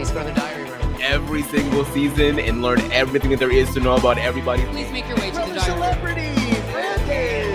Please go to the diary room. Every single season and learn everything that there is to know about everybody. Please make your way to the diary room. Celebrity! Brandy!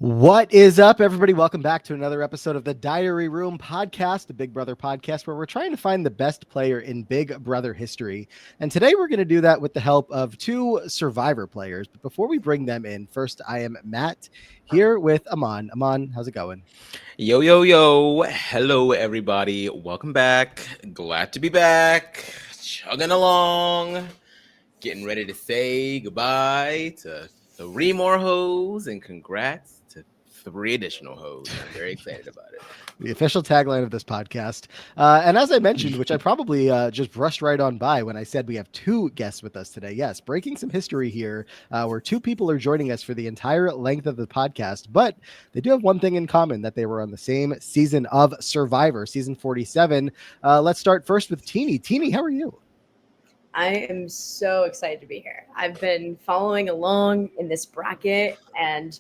What is up, everybody? Welcome back to another episode of the Diary Room podcast, the Big Brother podcast, where we're trying to find the best player in Big Brother history. And today we're going to do that with the help of two Survivor players. But before we bring them in, first, I am Matt here with Aman. Aman, how's it going? Yo, yo, yo. Hello, everybody. Welcome back. Glad to be back. Chugging along. Getting ready to say goodbye to 3 more hoes and congrats to 3 additional hoes. I'm very excited about it. The official tagline of this podcast. And as I mentioned, which I probably just brushed right on by when I said we have 2 guests with us today. Yes, breaking some history here where 2 people are joining us for the entire length of the podcast. But they do have one thing in common, that they were on the same season of Survivor, season 47. Let's start first with Teeny. Teeny, how are you? I am so excited to be here. I've been following along in this bracket, and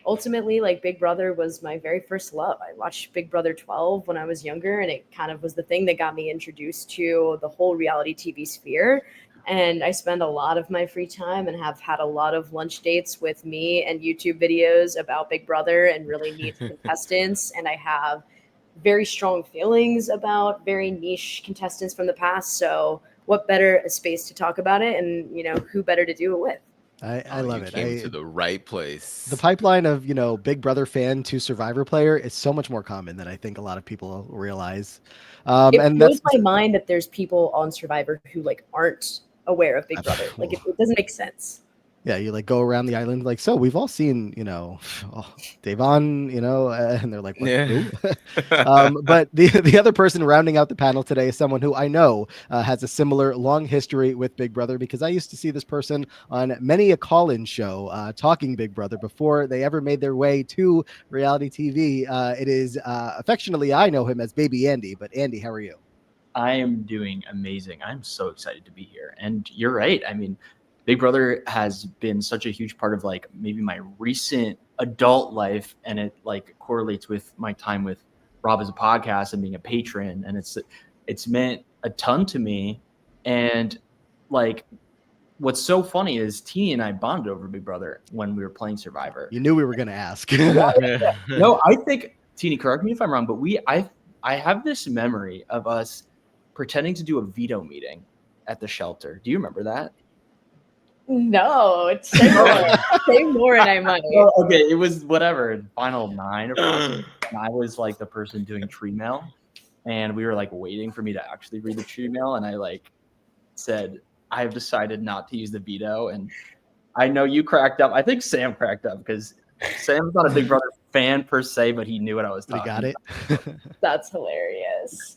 ultimately, like, Big Brother was my very first love. I watched Big Brother 12 when I was younger, and it kind of was the thing that got me introduced to the whole reality TV sphere. And I spend a lot of my free time and have had a lot of lunch dates with me and YouTube videos about Big Brother and really neat contestants. And I have very strong feelings about very niche contestants from the past. So what better a space to talk about it, and, you know, who better to do it with? I love it. Came to the right place. The pipeline of, you know, Big Brother fan to Survivor player is so much more common than I think a lot of people realize. It blows my mind that there's people on Survivor who, like, aren't aware of Big Brother. Like, it doesn't make sense. Yeah, you like go around the island like, so we've all seen, you know, Davon, you know, and they're like, what? Yeah. But the other person rounding out the panel today is someone who I know has a similar long history with Big Brother, because I used to see this person on many a call-in show talking Big Brother before they ever made their way to reality TV. It is affectionately, I know him as Baby Andy. But Andy, how are you? I am doing amazing. I'm so excited to be here. And you're right. I mean, Big Brother has been such a huge part of, like, maybe my recent adult life, and it, like, correlates with my time with Rob as a podcast and being a patron, and it's meant a ton to me. And, like, what's so funny is Teeny and I bonded over Big Brother when we were playing Survivor. You knew we were going to ask. No, I think, Teeny, correct me if I'm wrong, but I have this memory of us pretending to do a veto meeting at the shelter. Do you remember that? No, say more. Say more, and I might. Well, okay, it was whatever, final 9 or 10, and I was like the person doing tree mail, and we were like waiting for me to actually read the tree mail, and I like said, I have decided not to use the veto. And I know you cracked up. I think Sam cracked up because Sam's not a Big Brother fan per se, but he knew what I was talking about. We got it. That's hilarious.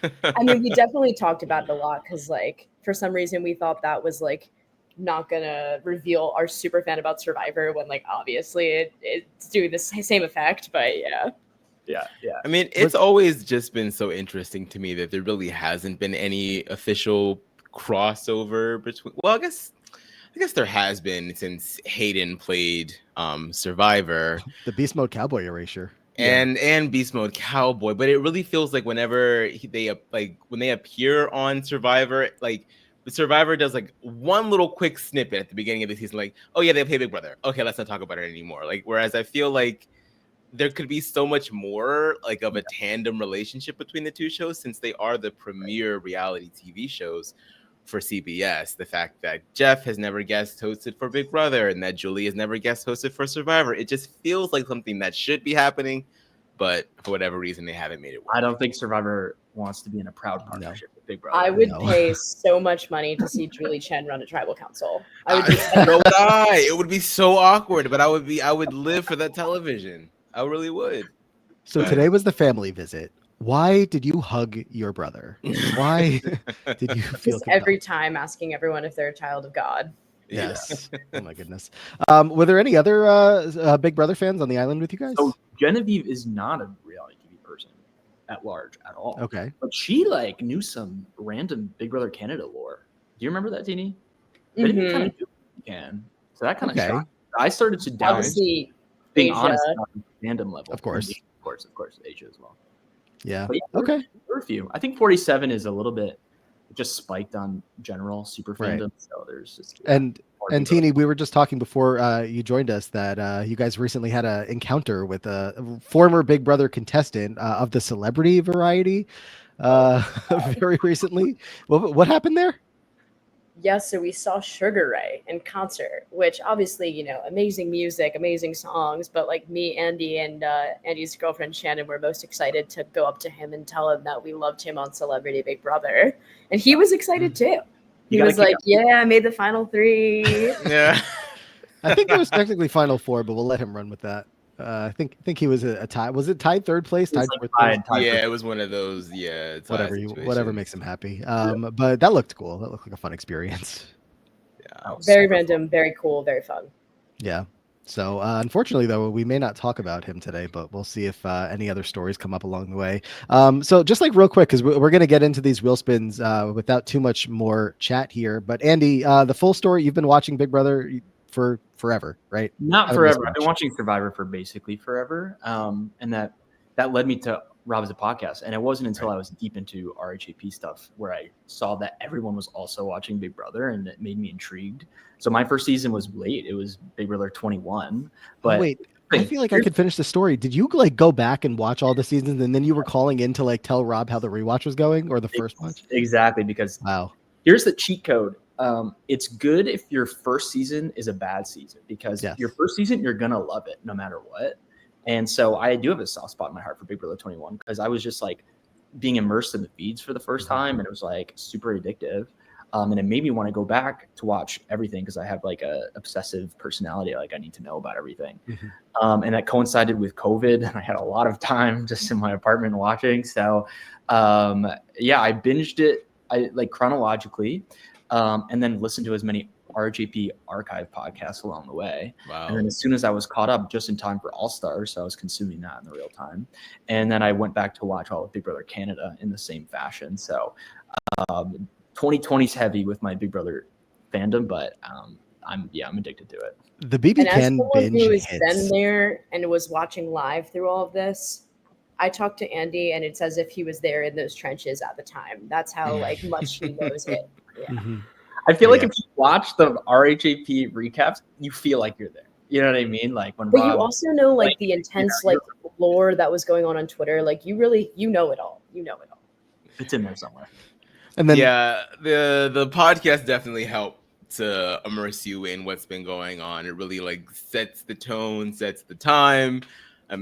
I mean, we definitely talked about it a lot because, like, for some reason we thought that was, like, not gonna reveal our super fan about Survivor when, like, obviously it's doing the same effect. But yeah. I mean, it's always just been so interesting to me that there really hasn't been any official crossover between. Well, I guess there has been since Hayden played Survivor, the Beast Mode Cowboy erasure, and Beast Mode Cowboy. But it really feels like whenever when they appear on Survivor, like, the Survivor does like one little quick snippet at the beginning of the season, like, oh yeah, they play Big Brother. Okay, let's not talk about it anymore. Like, whereas I feel like there could be so much more like of a tandem relationship between the two shows, since they are the premier reality TV shows for CBS. The fact that Jeff has never guest hosted for Big Brother and that Julie has never guest hosted for Survivor, it just feels like something that should be happening, but for whatever reason they haven't made it work. I don't think Survivor wants to be in a proud partnership with Big Brother. I would pay so much money to see Julie Chen run a tribal council. It would be so awkward, but I would live for that television. I really would. So today was the family visit. Why did you hug your brother? Why did you feel just every time asking everyone if they're a child of God? Yes. Oh my goodness. Were there any other Big Brother fans on the island with you guys? So Genevieve is not a reality TV person. at large at all. Okay. But she like knew some random Big Brother Canada lore. Do you remember that, Teeny? They didn't kind of do what you can. So that kind of Okay. shocked me. I started to doubt, Obviously, being Asia. honest, about the fandom level. Of course. And of course, Asia as well. Yeah. But yeah, Okay. there were a few. I think 47 is a little bit just spiked on general super Right. fandom. So there's just And more Big Brother. Teeny, we were just talking before you joined us that you guys recently had an encounter with a former Big Brother contestant of the celebrity variety very recently. What happened there? Yes, so we saw Sugar Ray in concert, which obviously, you know, amazing music, amazing songs. But like me, Andy, and Andy's girlfriend Shannon were most excited to go up to him and tell him that we loved him on Celebrity Big Brother, and he was excited too. He was like, "Yeah, I made the final 3." Yeah. I think it was technically Final Four, but we'll let him run with that. I think he was a tie. Was it tied third place? It was Tied like fourth place? tied Yeah, for- it was one of those. Yeah, tie Whatever situations. makes him happy. But that looked cool. That looked like a fun experience. Yeah. Very random, very cool, very fun. Yeah. So unfortunately, though, we may not talk about him today, but we'll see if any other stories come up along the way. So just like real quick, because we're going to get into these wheel spins without too much more chat here. But Andy, the full story, you've been watching Big Brother for forever, right? Not Haven't missed forever. I've been much. watching Survivor for basically forever. And that led me to Rob's podcast. And it wasn't until I was deep into RHAP stuff where I saw that everyone was also watching Big Brother, and it made me intrigued. So my first season was late. It was Big Brother 21. But Wait, I feel like I could finish the story. Did you like go back and watch all the seasons, and then you were calling in to like tell Rob how the rewatch was going, or the first watch? Exactly, because Wow. here's the cheat code. It's good if your first season is a bad season, because Yes. your first season, you're going to love it no matter what. And so I do have a soft spot in my heart for Big Brother 21, because I was just like being immersed in the feeds for the first time, and it was like super addictive. And it made me want to go back to watch everything, because I have like a obsessive personality. Like I need to know about everything. And that coincided with COVID, and I had a lot of time just in my apartment watching. So yeah, I binged it like chronologically, and then listened to as many RGP archive podcasts along the way. Wow. And then as soon as I was caught up just in time for All Stars, so I was consuming that in the real time. And then I went back to watch all of Big Brother Canada in the same fashion. So 2020 is heavy with my Big Brother fandom, but I'm addicted to it. The BB And as Can someone binge who has hits. been there and was watching live through all of this, I talked to Andy, and it's as if he was there in those trenches at the time. That's how like much he knows it. Yeah. Mhm. I feel like Yeah. if you watch the RHAP recaps, you feel like you're there. You know what I mean? Like when But Rob, you also know like like, the intense you're- like lore that was going on Twitter. Like you really, you know it all. You know it all. it's in there somewhere. And then Yeah, the podcast definitely helped to immerse you in what's been going on. It really like sets the tone, sets the time.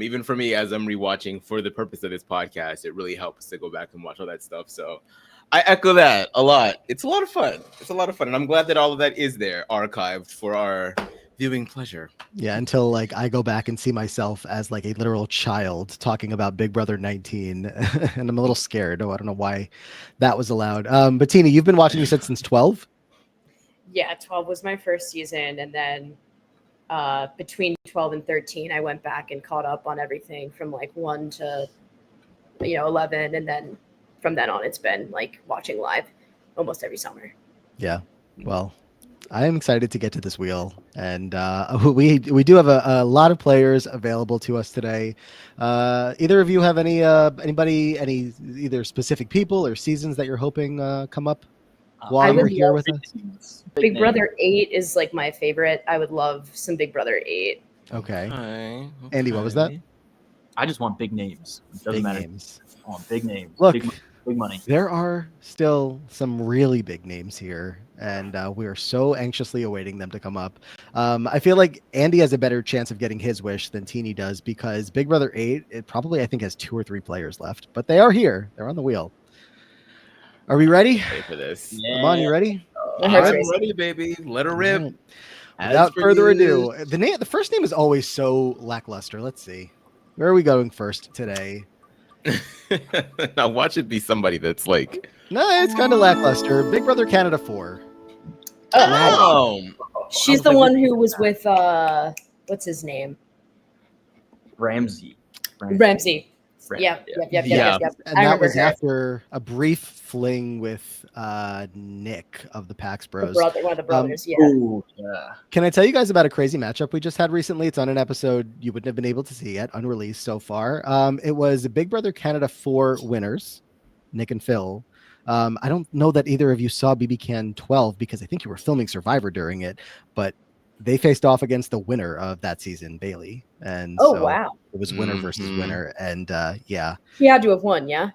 Even for me, as I'm rewatching for the purpose of this podcast, it really helps to go back and watch all that stuff. So I echo that a lot. It's a lot of fun. It's a lot of fun, and I'm glad that all of that is there archived for our viewing pleasure. yeah, until like I go back and see myself as like a literal child talking about Big Brother 19, and I'm a little scared. Oh, I don't know why that was allowed. But Tina, you've been watching, you said, since 12. Yeah, 12 was my first season, and then between 12 and 13, I went back and caught up on everything from like 1 to 11, and then from then on, it's been like watching live almost every summer. Yeah, well, I am excited to get to this wheel, and we do have a lot of players available to us today. Either of you have any either specific people or seasons that you're hoping come up while I you're would here love with us? Big Brother 8 is like my favorite. I would love some Big Brother 8. Okay. Andy, what was that? I just want big names. It doesn't Big matter. names. I want big names. Look, big money. there are still some really big names here, and we are so anxiously awaiting them to come up. I feel like Andy has a better chance of getting his wish than Teeny does, because Big Brother 8, it probably, I think, has 2 or 3 players left, but they are here. They're on the wheel. Are we ready? Ready for this? Amon, you ready? My heart's I'm racing. ready, baby. Let her rip. All right. As Without for further you- ado, the first name is always so lackluster. Let's see. Where are we going first today? now watch it be somebody that's like, No, it's kind of lackluster. Big Brother Canada 4. oh, She's the one who was with what's his name? Ramsey. Ramsey. friend. Yep. Yeah. And I that remember was her. after a brief fling with Nick of the Pax Bros. One of the brothers. Yeah. Oh, yeah. Can I tell you guys about a crazy matchup we just had recently? It's on an episode you wouldn't have been able to see yet, unreleased so far. It was Big Brother Canada 4 winners, Nick and Phil. I don't know that either of you saw BB Can 12 because I think you were filming Survivor during it, but they faced off against the winner of that season, Bailey. And Oh, so wow. it was winner versus Mhm. winner. And yeah, He had to have won, yeah?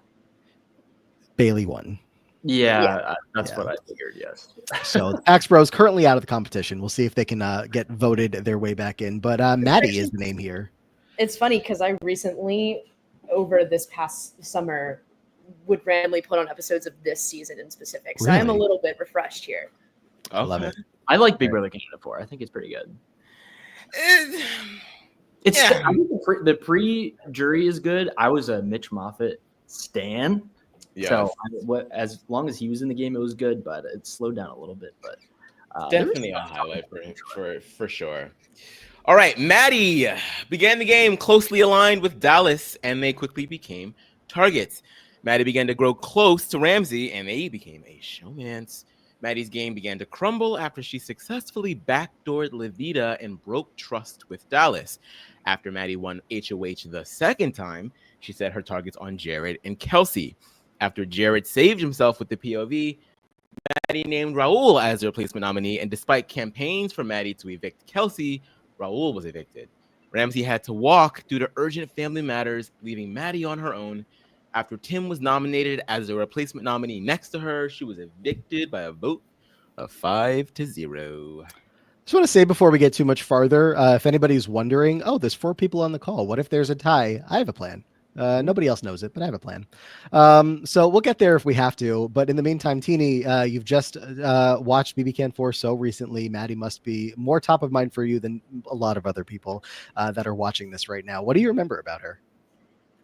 Bailey won. Yeah, that's Yeah. what I figured. Yes. So the Pax Bros currently out of the competition. We'll see if they can get voted their way back in. But Maddie is the name here. It's funny because I recently, over this past summer, would randomly put on episodes of this season in specific. So I'm a Really? little bit refreshed here. I love it. I like Big Brother Canada 4. I think it's pretty good. It's Yeah. I think the pre-jury is good. I was a Mitch Moffat stan. Yeah. So as long as he was in the game, it was good, but it slowed down a little bit. But Definitely a highlight for sure. All right, Maddie began the game closely aligned with Dallas, and they quickly became targets. Maddie began to grow close to Ramsey, and they became a showmance. Maddie's game began to crumble after she successfully backdoored Levita and broke trust with Dallas. After Maddie won HOH the second time, she set her targets on Jared and Kelsey. After Jared saved himself with the POV, Maddie named Raul as the replacement nominee, and despite campaigns for Maddie to evict Kelsey, Raul was evicted. Ramsey had to walk due to urgent family matters, leaving Maddie on her own. After Tim was nominated as the replacement nominee next to her, she was evicted by a vote of 5-0. Just want to say before we get too much farther, if anybody's wondering, oh, there's 4 people on the call. What if there's a tie? I have a plan. Nobody else knows it, but I have a plan. So we'll get there if we have to. But in the meantime, Teeny, you've just watched BB Can 4 so recently. Maddie must be more top of mind for you than a lot of other people that are watching this right now. What do you remember about her?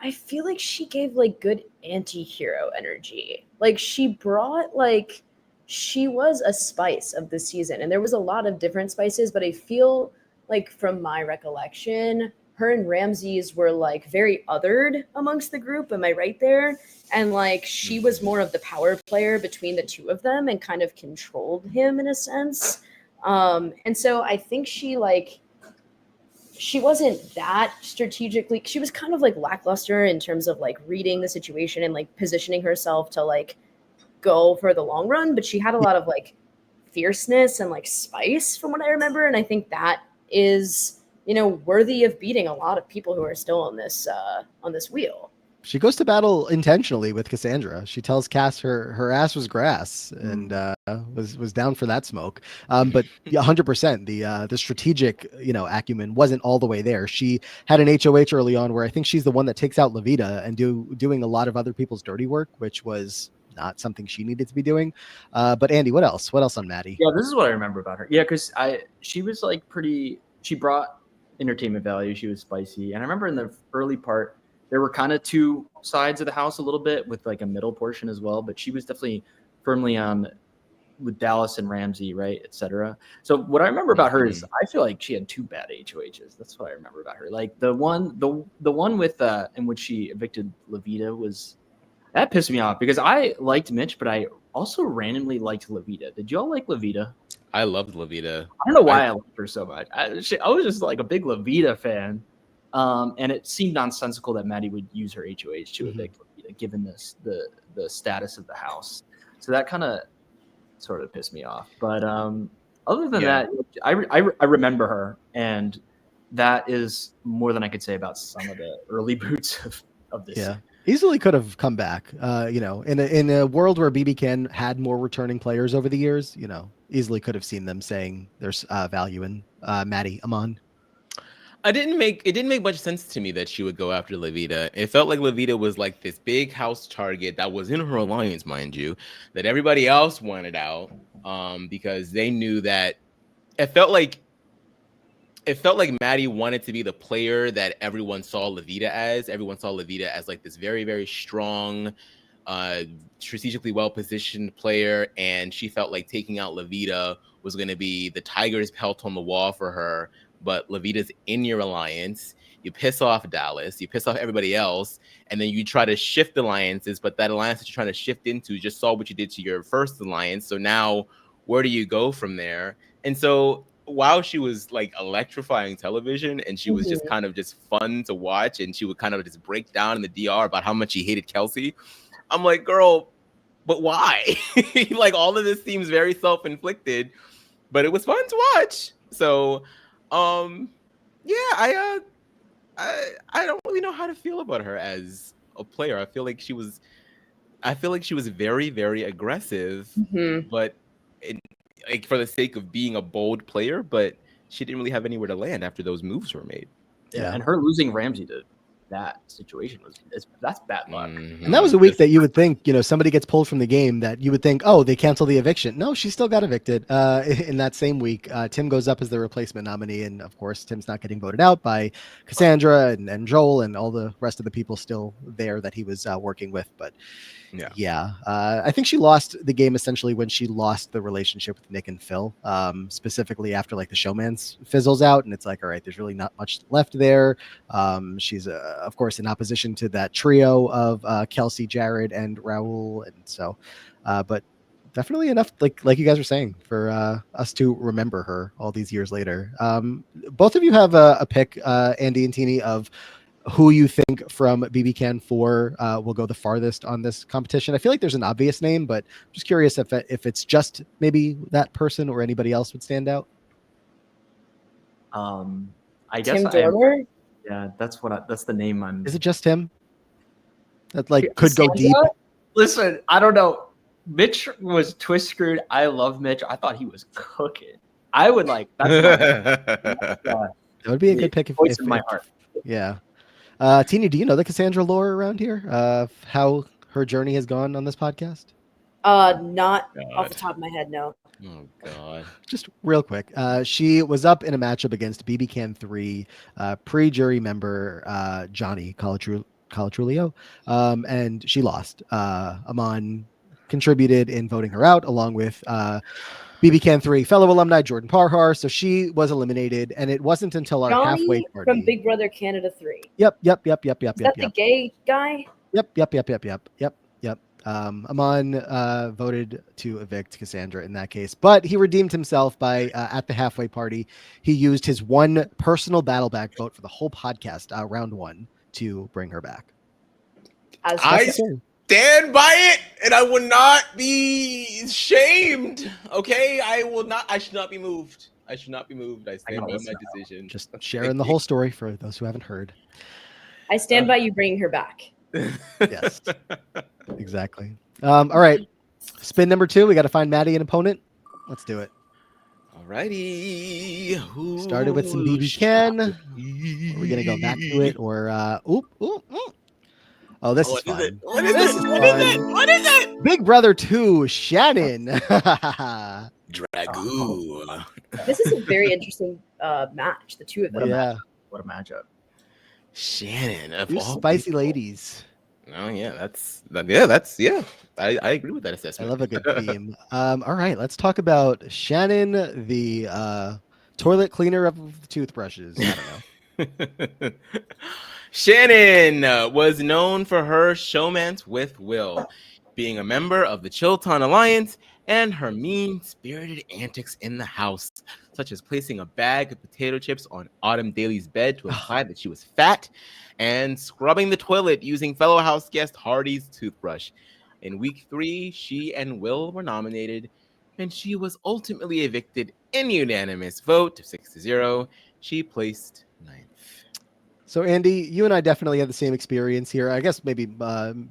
I feel like she gave like good anti-hero energy. Like she brought like she was a spice of the season, and there was a lot of different spices, but I feel like from my recollection, her and Ramsey's were like very othered amongst the group. Am I right there? And like she was more of the power player between the two of them and kind of controlled him in a sense. And so I think she wasn't that strategically, she was kind of like lackluster in terms of like reading the situation and like positioning herself to like go for the long run, but she had a lot of like fierceness and like spice from what I remember. And I think that is, you know, worthy of beating a lot of people who are still on this wheel. She goes to battle intentionally with Cassandra. She tells Cass her ass was grass and was down for that smoke. But 100%, the strategic acumen wasn't all the way there. She had an HOH early on where I think she's the one that takes out Levita and doing a lot of other people's dirty work, which was not something she needed to be doing. But Andy, what else? What else on Maddie? Yeah, this is what I remember about her. Yeah, because she was like she brought entertainment value. She was spicy, and I remember in the early part, there were kind of two sides of the house a little bit with like a middle portion as well, but she was definitely firmly on with Dallas and Ramsey, right, etc. So what I remember about her is I feel like she had 2 bad HOHs. That's what I remember about her. Like the one with in which she evicted Levita that pissed me off because I liked Mitch, but I also randomly liked Levita. Did y'all like Levita? I loved Levita. I don't know why I liked her so much. I was just like a big Levita fan. And it seemed nonsensical that Maddie would use her HOH to evict Levita, given the status of the house. So that kind of sort of pissed me off. But other than that, I remember her, and that is more than I could say about some of the early boots of this. Yeah. Easily could have come back, in a world where BB Can had more returning players over the years, easily could have seen them saying there's value in Maddie Amon. It didn't make much sense to me that she would go after Levita. It felt like Levita was like this big house target that was in her alliance, mind you, that everybody else wanted out because they knew that it felt like Maddie wanted to be the player that everyone saw Levita as. Everyone saw Levita as like this very, very strong, strategically well-positioned player, and she felt like taking out Levita was going to be the tiger's pelt on the wall for her. But Levita's in your alliance, you piss off Dallas, you piss off everybody else, and then you try to shift alliances, but that alliance that you're trying to shift into just saw what you did to your first alliance. So now where do you go from there? And so while she was like electrifying television and she was just kind of just fun to watch, and she would kind of just break down in the DR about how much she hated Kelsey, I'm like, girl, but why? Like, all of this seems very self-inflicted, but it was fun to watch. So yeah, I don't really know how to feel about her as a player. I feel like she was very, very aggressive, but like for the sake of being a bold player, but she didn't really have anywhere to land after those moves were made. Yeah, and her losing Ramsey to that situation that's bad luck. And that was a week that you would think, somebody gets pulled from the game, that you would think, oh, they cancel the eviction. No, she still got evicted in that same week. Tim goes up as the replacement nominee, and of course Tim's not getting voted out by Cassandra and Joel and all the rest of the people still there that he was working with. But I think she lost the game essentially when she lost the relationship with Nick and Phil, specifically after like the showman's fizzles out, and it's like, all right, there's really not much left there. She's of course in opposition to that trio of Kelsey, Jared, and Raul, and so but definitely enough, like you guys were saying, for us to remember her all these years later. Both of you have a pick, Andy and Teeny, of who you think from BB Can 4 will go the farthest on this competition. I feel like there's an obvious name, but I'm just curious if it's just maybe that person or anybody else would stand out. I guess Tim Dormer? Yeah, that's the name I'm. Is it just him? That could go deep. Listen, I don't know. Mitch was twist screwed. I love Mitch. I thought he was cooking. I would like. That would be a good pick. Voice in my heart. Yeah. Teeny, do you know the Cassandra lore around here? How her journey has gone on this podcast? Not off the top of my head, no. Oh God! Just real quick, she was up in a matchup against BB Can 3 pre-jury member Johnny Chirichillo, and she lost. Amon contributed in voting her out, along with BB Can 3 fellow alumni Jordan Parhar. So she was eliminated, and it wasn't until our halfway party from Big Brother Canada 3. Yep. Is that the gay guy? Yep. Amon voted to evict Cassandra in that case, but he redeemed himself by at the halfway party, he used his one personal battle back vote for the whole podcast, round 1, to bring her back. I stand by it, and I will not be shamed. Okay, I should not be moved. I stand by my decision. Just sharing the whole story for those who haven't heard. I stand by you bringing her back. Yes, exactly. All right, spin number 2. We got to find Maddie an opponent. Let's do it. Alrighty. Started with some BB Can. We're gonna go back to it, or Oh, this is fun. What is it? Big Brother 2, Shannon. Dragoo. This is a very interesting match. The two of them. Yeah. What a matchup. Shannon. Two spicy ladies. Oh yeah, I agree with that assessment. I love a good theme. All right, let's talk about Shannon, the toilet cleaner of the toothbrushes. I don't know. Shannon was known for her showmance with Will, being a member of the Chilton Alliance, and her mean-spirited antics in the house, such as placing a bag of potato chips on Autumn Daly's bed to imply that she was fat, and scrubbing the toilet using fellow house guest Hardy's toothbrush. In week 3, she and Will were nominated, and she was ultimately evicted in unanimous vote of 6-0. She placed 9th. So, Andy, you and I definitely had the same experience here. I guess maybe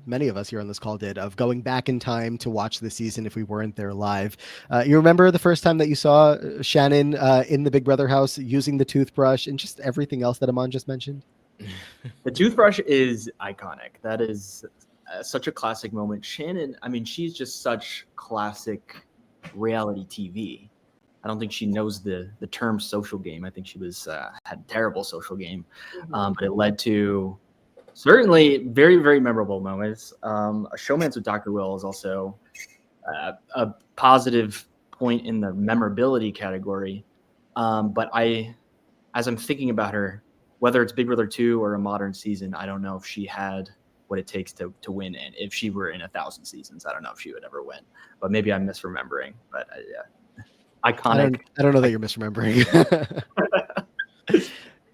many of us here on this call did, of going back in time to watch the season if we weren't there live. You remember the first time that you saw Shannon in the Big Brother house using the toothbrush and just everything else that Amon just mentioned? The toothbrush is iconic. That is such a classic moment. Shannon, I mean, she's just such classic reality TV. I don't think she knows the term social game. I think she had a terrible social game, but it led to certainly very, very memorable moments. A showmance with Dr. Will is also a positive point in the memorability category. But as I'm thinking about her, whether it's Big Brother 2 or a modern season, I don't know if she had what it takes to win. And if she were in 1,000 seasons, I don't know if she would ever win. But maybe I'm misremembering. But yeah, iconic. I don't know that you're misremembering.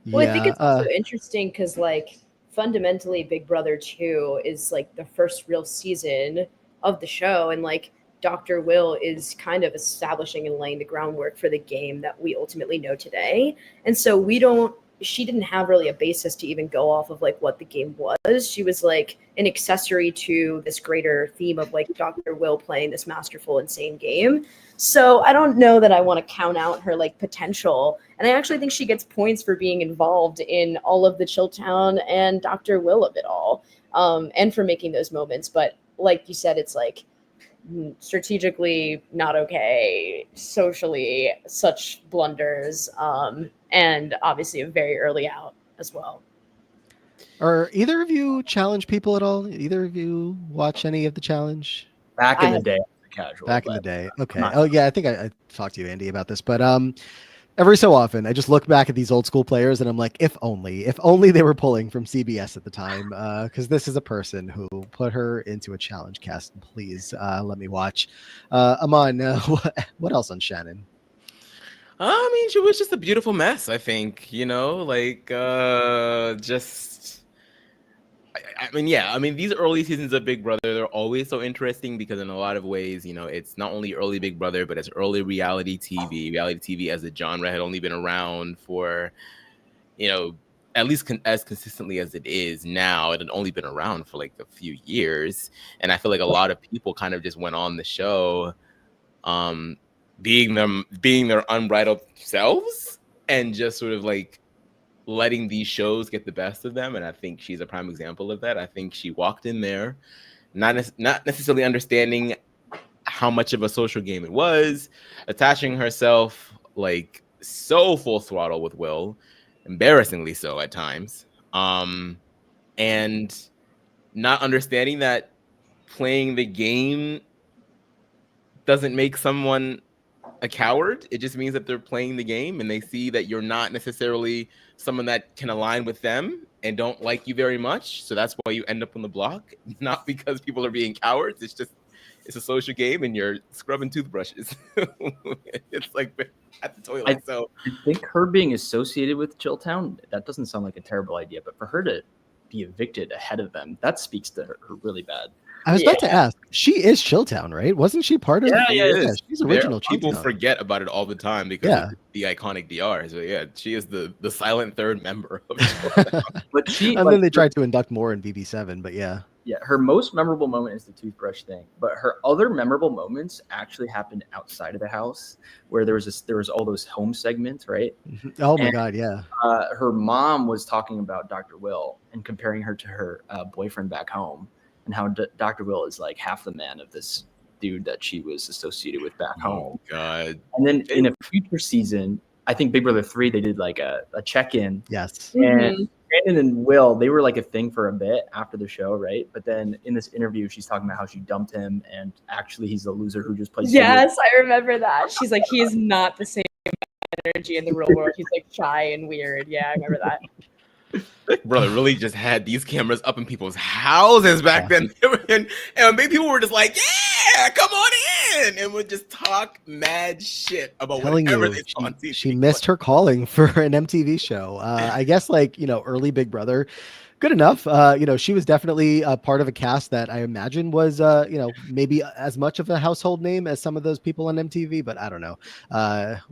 Well, I think it's also interesting because, like, fundamentally, Big Brother 2 is like the first real season of the show, and like Dr. Will is kind of establishing and laying the groundwork for the game that we ultimately know today. And so she didn't have really a basis to even go off of like what the game was. She was like an accessory to this greater theme of like Dr. Will playing this masterful, insane game. So I don't know that I want to count out her like potential. And I actually think she gets points for being involved in all of the Chilltown and Dr. Will of it all, and for making those moments. But like you said, it's like strategically not okay, socially such blunders, and obviously a very early out as well. Are either of you challenge people at all? Either of you watch any of the challenge? Back in the day, casual. Back in the day. Okay. Oh yeah, I think I talked to you, Andy, about this, but every so often I just look back at these old school players and I'm like, if only they were pulling from CBS at the time, because this is a person who put her into a challenge cast. Please let me watch. Aman, what else on Shannon? I mean, she was just a beautiful mess, I think, I mean, these early seasons of Big Brother, they're always so interesting because in a lot of ways, it's not only early Big Brother, but it's early reality TV. Reality TV as a genre had only been around for, at least as consistently as it is now. It had only been around for like a few years. And I feel like a lot of people kind of just went on the show, being their unbridled selves and just sort of like letting these shows get the best of them. And I think she's a prime example of that. I think she walked in there not necessarily understanding how much of a social game it was, attaching herself like so full throttle with Will, embarrassingly so at times, and not understanding that playing the game doesn't make someone a coward. It just means that they're playing the game and they see that you're not necessarily someone that can align with them and don't like you very much. So that's why you end up on the block, not because people are being cowards. It's a social game and you're scrubbing toothbrushes. It's like at the toilet. I think her being associated with Chilltown, that doesn't sound like a terrible idea, but for her to be evicted ahead of them, that speaks to her really bad. I was about to ask, she is Chilltown, right? Wasn't she part of she's original Chilltown. People forget about it all the time because of the iconic DR. So yeah, she is the silent third member of Chilltown. But then they tried to induct more in BB7, but yeah. Yeah, her most memorable moment is the toothbrush thing, but her other memorable moments actually happened outside of the house, where there was all those home segments, right? Oh my God, yeah. Her mom was talking about Dr. Will and comparing her to her boyfriend back home, and how Dr. Will is like half the man of this dude that she was associated with back home. God. And then in a future season, I think Big Brother 3, they did like a check-in. Yes. And Shannon and Will, they were like a thing for a bit after the show, right? But then in this interview, she's talking about how she dumped him, and actually he's a loser who just plays. Yes, I remember that. She's like, he is not the same energy in the real world. He's like shy and weird. Yeah, I remember that. Brother really just had these cameras up in people's houses back then. And maybe people were just like, yeah, come on in. And would just talk mad shit about whatever they saw on TV. She missed her calling for an MTV show. I guess early Big Brother. Good enough. She was definitely a part of a cast that I imagine was, maybe as much of a household name as some of those people on MTV, but I don't know.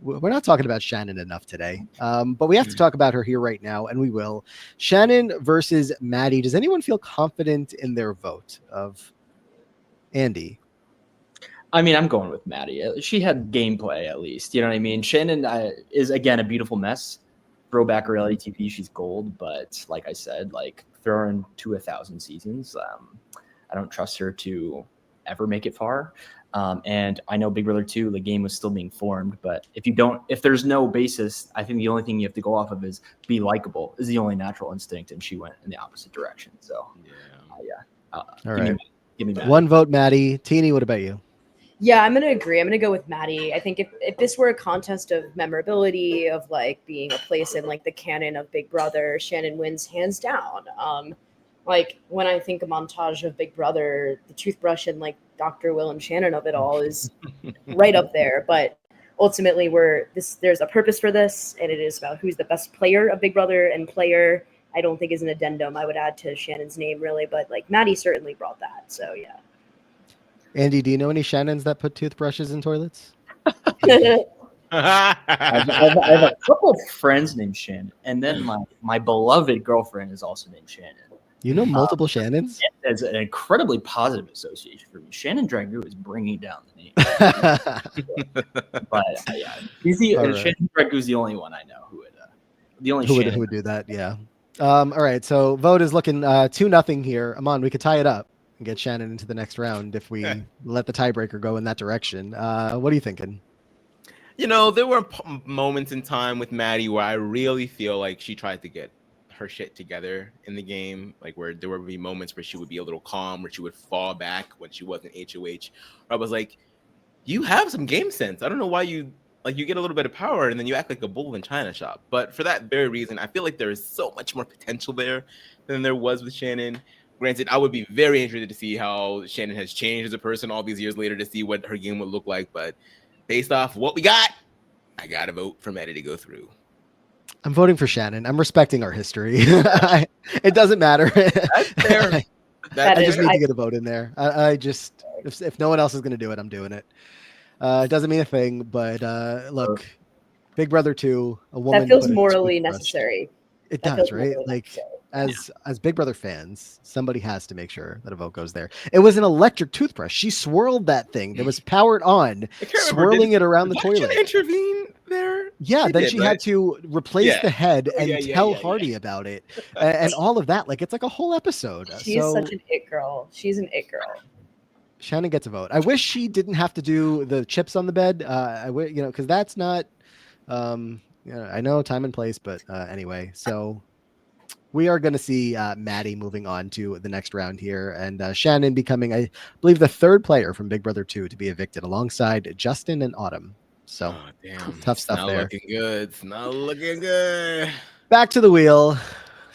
We're not talking about Shannon enough today, but we have to talk about her here right now, and we will. Shannon versus Maddie. Does anyone feel confident in their vote of Andy? I mean, I'm going with Maddie. She had gameplay at least. You know what I mean? Shannon is, again, a beautiful mess. Throwback reality TV, she's gold, but like I said, throw her into 1,000 seasons. I don't trust her to ever make it far. And I know Big Brother 2, the game was still being formed, but if there's no basis, I think the only thing you have to go off of is be likable is the only natural instinct, and she went in the opposite direction. So All right. Give me Maddie. One vote, Maddie. Teeny, what about you? Yeah, I'm gonna agree. I'm gonna go with Maddie. I think if this were a contest of memorability, of like being a place in like the canon of Big Brother, Shannon wins hands down. Like when I think a montage of Big Brother, the toothbrush and like Dr. Willem Shannon of it all is right up there. But ultimately, there's a purpose for this, and it is about who's the best player of Big Brother, and player I don't think is an addendum I would add to Shannon's name really, but like Maddie certainly brought that. So yeah. Andy, do you know any Shannons that put toothbrushes in toilets? I have a couple of friends named Shannon, and then my beloved girlfriend is also named Shannon. You know multiple Shannons? It's an incredibly positive association for me. Shannon Dragoo is bringing down the name. But yeah, Right. Shannon Dragoo is the only one I know who would do that. Yeah. All right. So vote is looking 2-0 here. Amon, we could tie it up and get Shannon into the next round if we let the tiebreaker go in that direction. What are you thinking? You know, there were moments in time with Maddie where I really feel like she tried to get her shit together in the game, like where there would be moments where she would be a little calm, where she would fall back when she wasn't HOH. I was like, you have some game sense. I don't know why you get a little bit of power and then you act like a bull in China shop. But for that very reason, I feel like there is so much more potential there than there was with Shannon. Granted, I would be very interested to see how Shannon has changed as a person all these years later to see what her game would look like. But based off what we got, I got to vote for Maddie to go through. I'm voting for Shannon. I'm respecting our history. It doesn't matter. That's fair. I just need to get a vote in there. I just, if no one else is going to do it, I'm doing it. It doesn't mean a thing, but look, Big Brother 2, a woman. That feels morally necessary. It does, right? Like as Big Brother fans, somebody has to make sure that a vote goes there. It was an electric toothbrush. She swirled that thing that was powered on, swirling it around the toilet. Did she intervene there? Yeah, then she had to replace the head and tell Hardy about it and all of that. Like, it's like a whole episode. She's such an it girl. She's an it girl. Shannon gets a vote. I wish she didn't have to do the chips on the bed. Because that's not, I know time and place, but anyway, so we are going to see Maddie moving on to the next round here, and Shannon becoming, I believe, the third player from Big Brother 2 to be evicted alongside Justin and Autumn. So tough stuff there. Looking good. It's not looking good. Back to the wheel.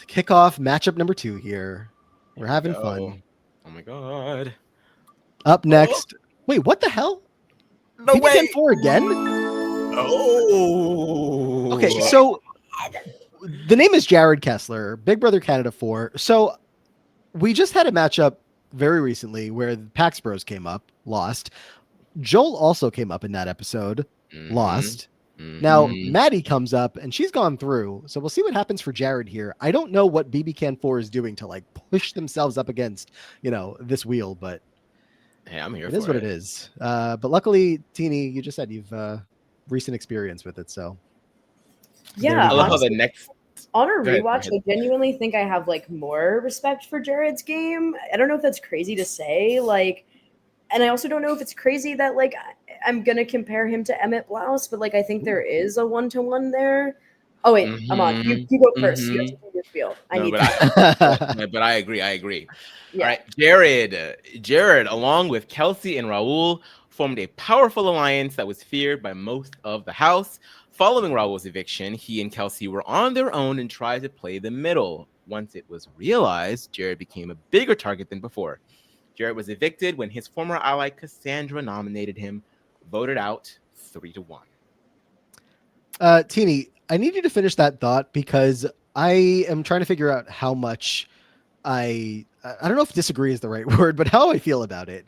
Kickoff matchup number 2 here. We're having fun. Oh my god. Up next. Wait, what the hell? No way. 4 again? Oh. Okay, so the name is Jared Kesler, Big Brother Canada 4. So we just had a matchup very recently where the Pax Bros came up, lost. Joel also came up in that episode, lost. Now, Maddie comes up and she's gone through. So we'll see what happens for Jared here. I don't know what BB Can 4 is doing to like push themselves up against, this wheel, but hey, I'm here. It is what it is. But luckily, Teeny, you just said you've recent experience with it. So yeah, I love how the next on a rewatch, I genuinely think I have like more respect for Jared's game. I don't know if that's crazy to say, like, and I also don't know if it's crazy that like I'm gonna compare him to Emmett Blouse, but like I think there is a 1-to-1 there. Oh wait, I'm on. You go first. You have to do your spiel. But I agree. Yeah. All right, Jared, along with Kelsey and Raul, formed a powerful alliance that was feared by most of the house. Following Raul's eviction, he and Kelsey were on their own and tried to play the middle. Once it was realized, Jared became a bigger target than before. Jared was evicted when his former ally Cassandra nominated him, voted out 3-1. Teeny, I need you to finish that thought because I am trying to figure out how much I don't know if disagree is the right word, but how I feel about it.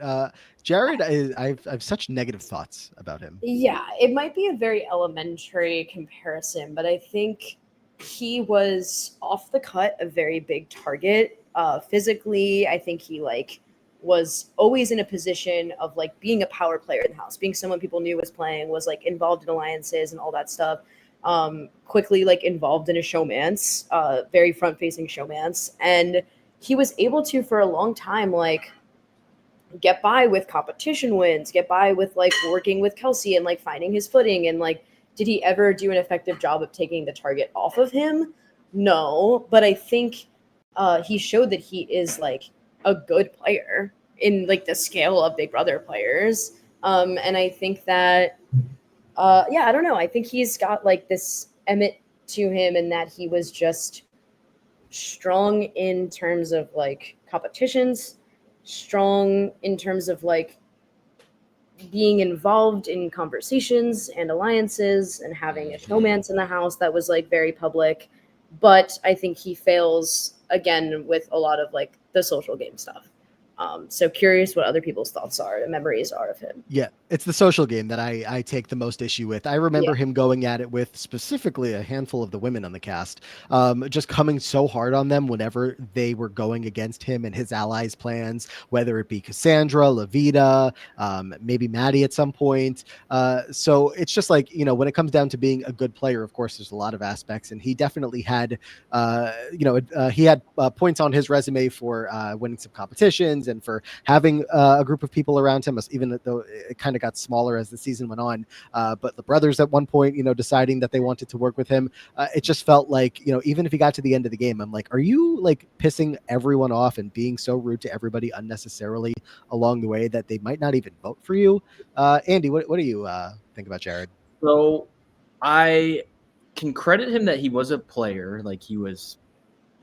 Jared, I have such negative thoughts about him. Yeah, it might be a very elementary comparison, but I think he was off the cut a very big target. Physically, I think he was always in a position of like being a power player in the house, being someone people knew was playing, was like involved in alliances and all that stuff. Quickly like involved in a showmance, very front-facing showmance, and he was able to for a long time like get by with competition wins, get by with like working with Kelsey and like finding his footing. And like, did he ever do an effective job of taking the target off of him? No, but I think he showed that he is like a good player in like the scale of Big Brother players. And I think that, I don't know. I think he's got like this Emmett to him, and that he was just strong in terms of like competitions, strong in terms of like being involved in conversations and alliances and having a showmance in the house that was like very public. But I think he fails again with a lot of like the social game stuff. So curious what other people's thoughts are and memories are of him. Yeah, it's the social game that I take the most issue with. I remember him going at it with specifically a handful of the women on the cast, just coming so hard on them whenever they were going against him and his allies' plans, whether it be Cassandra, Levita, maybe Maddie at some point. So it's just like, you know, when it comes down to being a good player, of course, there's a lot of aspects, and he definitely had, he had points on his resume for winning some competitions and for having a group of people around him, even though it kind of got smaller as the season went on. But the brothers at one point, you know, deciding that they wanted to work with him, it just felt like, you know, even if he got to the end of the game, I'm like, are you like pissing everyone off and being so rude to everybody unnecessarily along the way that they might not even vote for you? Andy, what do you think about Jared? So I can credit him that he was a player, like he was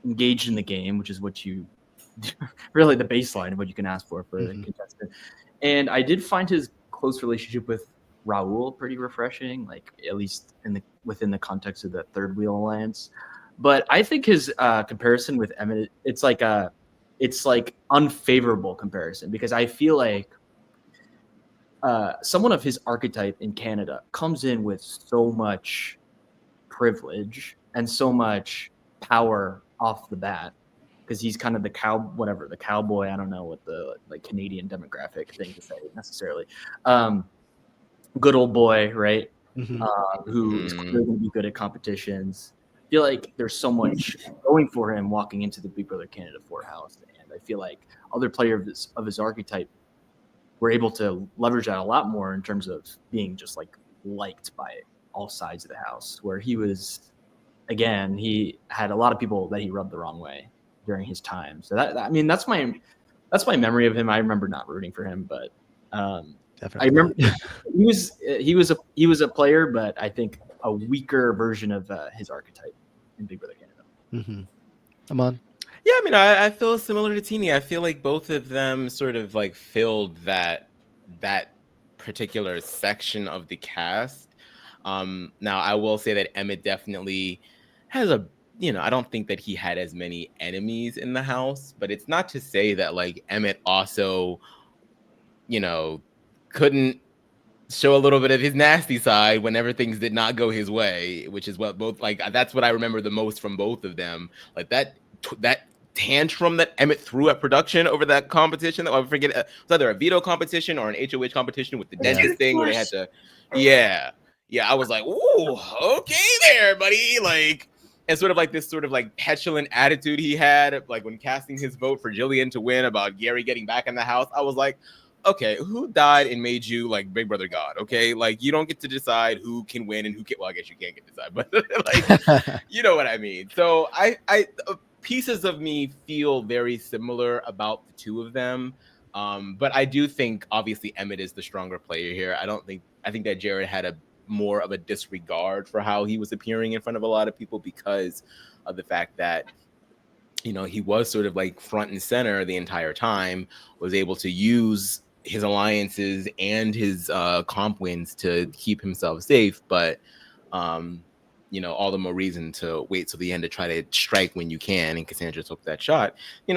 engaged in the game, which is what you really the baseline of what you can ask for a contestant. And I did find his close relationship with Raul pretty refreshing, like at least within the context of the Third Wheel Alliance. But I think his comparison with Emmett, it's like unfavorable comparison, because I feel like someone of his archetype in Canada comes in with so much privilege and so much power off the bat, because he's kind of the cowboy. I don't know what the like Canadian demographic thing to say necessarily. Good old boy, right? Who is clearly going to be good at competitions. I feel like there's so much going for him walking into the Big Brother Canada 4 house, and I feel like other players of his archetype were able to leverage that a lot more in terms of being just like liked by all sides of the house, where he was, again, he had a lot of people that he rubbed the wrong way during his time. So that's my memory of him. I remember not rooting for him, but I remember he was a player, but I think a weaker version of his archetype in Big Brother Canada. Amon? Yeah, I mean, I feel similar to Teeny. I feel like both of them sort of like filled that particular section of the cast. Now, I will say that Emmett definitely has I don't think that he had as many enemies in the house, but it's not to say that like Emmett also, couldn't show a little bit of his nasty side whenever things did not go his way, which is what that's what I remember the most from both of them. Like that tantrum that Emmett threw at production over that competition. I forget, it was either a veto competition or an HOH competition with the dentist thing where they had to, I was like, ooh, okay there, buddy. Like, and sort of like this sort of like petulant attitude he had, like when casting his vote for Jillian to win about Gary getting back in the house. I was like, okay, who died and made you like Big Brother God? Okay, like you don't get to decide who can win and who can. Well, I guess you can't get to decide, but like, you know what I mean. So I pieces of me feel very similar about the two of them, but I do think obviously Emmett is the stronger player here. I think that Jared had more of a disregard for how he was appearing in front of a lot of people because of the fact that he was sort of like front and center the entire time, was able to use his alliances and his comp wins to keep himself safe, but all the more reason to wait till the end to try to strike when you can, and Cassandra took that shot,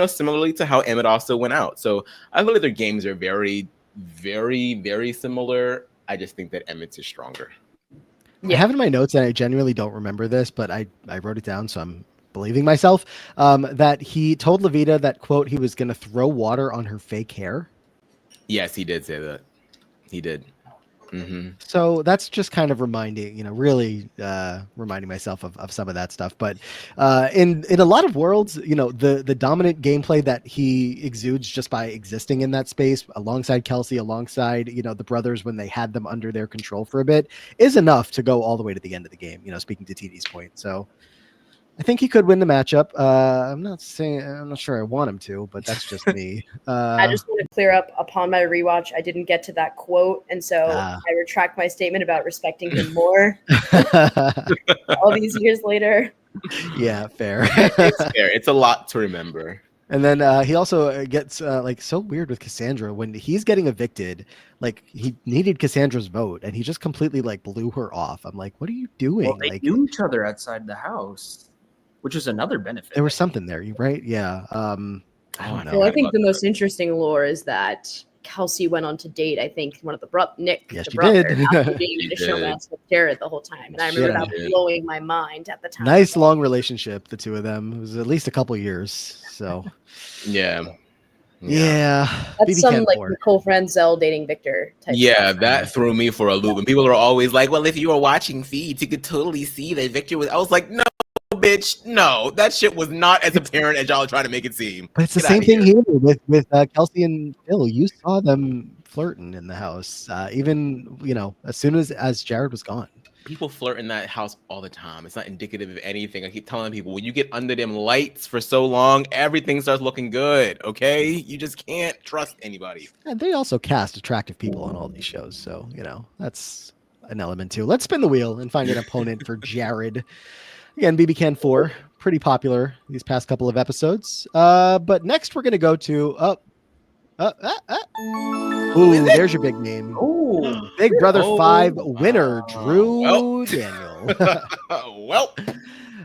similarly to how Emmett also went out. So I feel like their games are very, very, very similar. I just think that Emmett's is stronger. I have in my notes, and I genuinely don't remember this, but I wrote it down, so I'm believing myself, that he told Levita that, quote, he was going to throw water on her fake hair. Yes, he did say that. He did. Mm-hmm. So that's just kind of reminding myself of some of that stuff. But in a lot of worlds, the dominant gameplay that he exudes just by existing in that space alongside Kelsey, alongside, the brothers when they had them under their control for a bit, is enough to go all the way to the end of the game, speaking to TD's point. So I think he could win the matchup. I'm not sure I want him to, but that's just me. I just want to clear up upon my rewatch. I didn't get to that quote, and so I retract my statement about respecting him more all these years later. Yeah, fair. It's fair. It's a lot to remember. And then he also gets like so weird with Cassandra when he's getting evicted. Like he needed Cassandra's vote, and he just completely like blew her off. I'm like, what are you doing? Well, they like, knew each other outside the house, which is another benefit. there was something there, right? Yeah. I don't know. Well, I think the most interesting lore is that Kelsey went on to date, I think, one of the Nick, Yes, the she brother, did. after being in She a did. showmance with Jared the whole time. And I remember Yeah. that blowing my mind at the time. Nice long relationship, the two of them. It was at least a couple years. So Yeah. yeah. That's BB some Ken like 4. Nicole Frenzel dating Victor type Yeah, stuff. that threw me for a loop. And people are always like, well, if you were watching feeds, you could totally see that Victor was. I was like, no, bitch, no. That shit was not as apparent as y'all are trying to make it seem. But it's the Get same outta thing here. here with Kelsey and Phil. You saw them flirting in the house, even as soon as Jared was gone. People flirt in that house all the time. It's not indicative of anything. I keep telling people, when you get under them lights for so long, everything starts looking good. Okay, you just can't trust anybody. And they also cast attractive people on all these shows, so that's an element too. Let's spin the wheel and find an opponent for Jared. Again, BB Ken 4, pretty popular these past couple of episodes. But next we're gonna go to Ooh, there's your big name. Oh, Big Brother 5 wow. winner, Drew Well. Daniel. Well,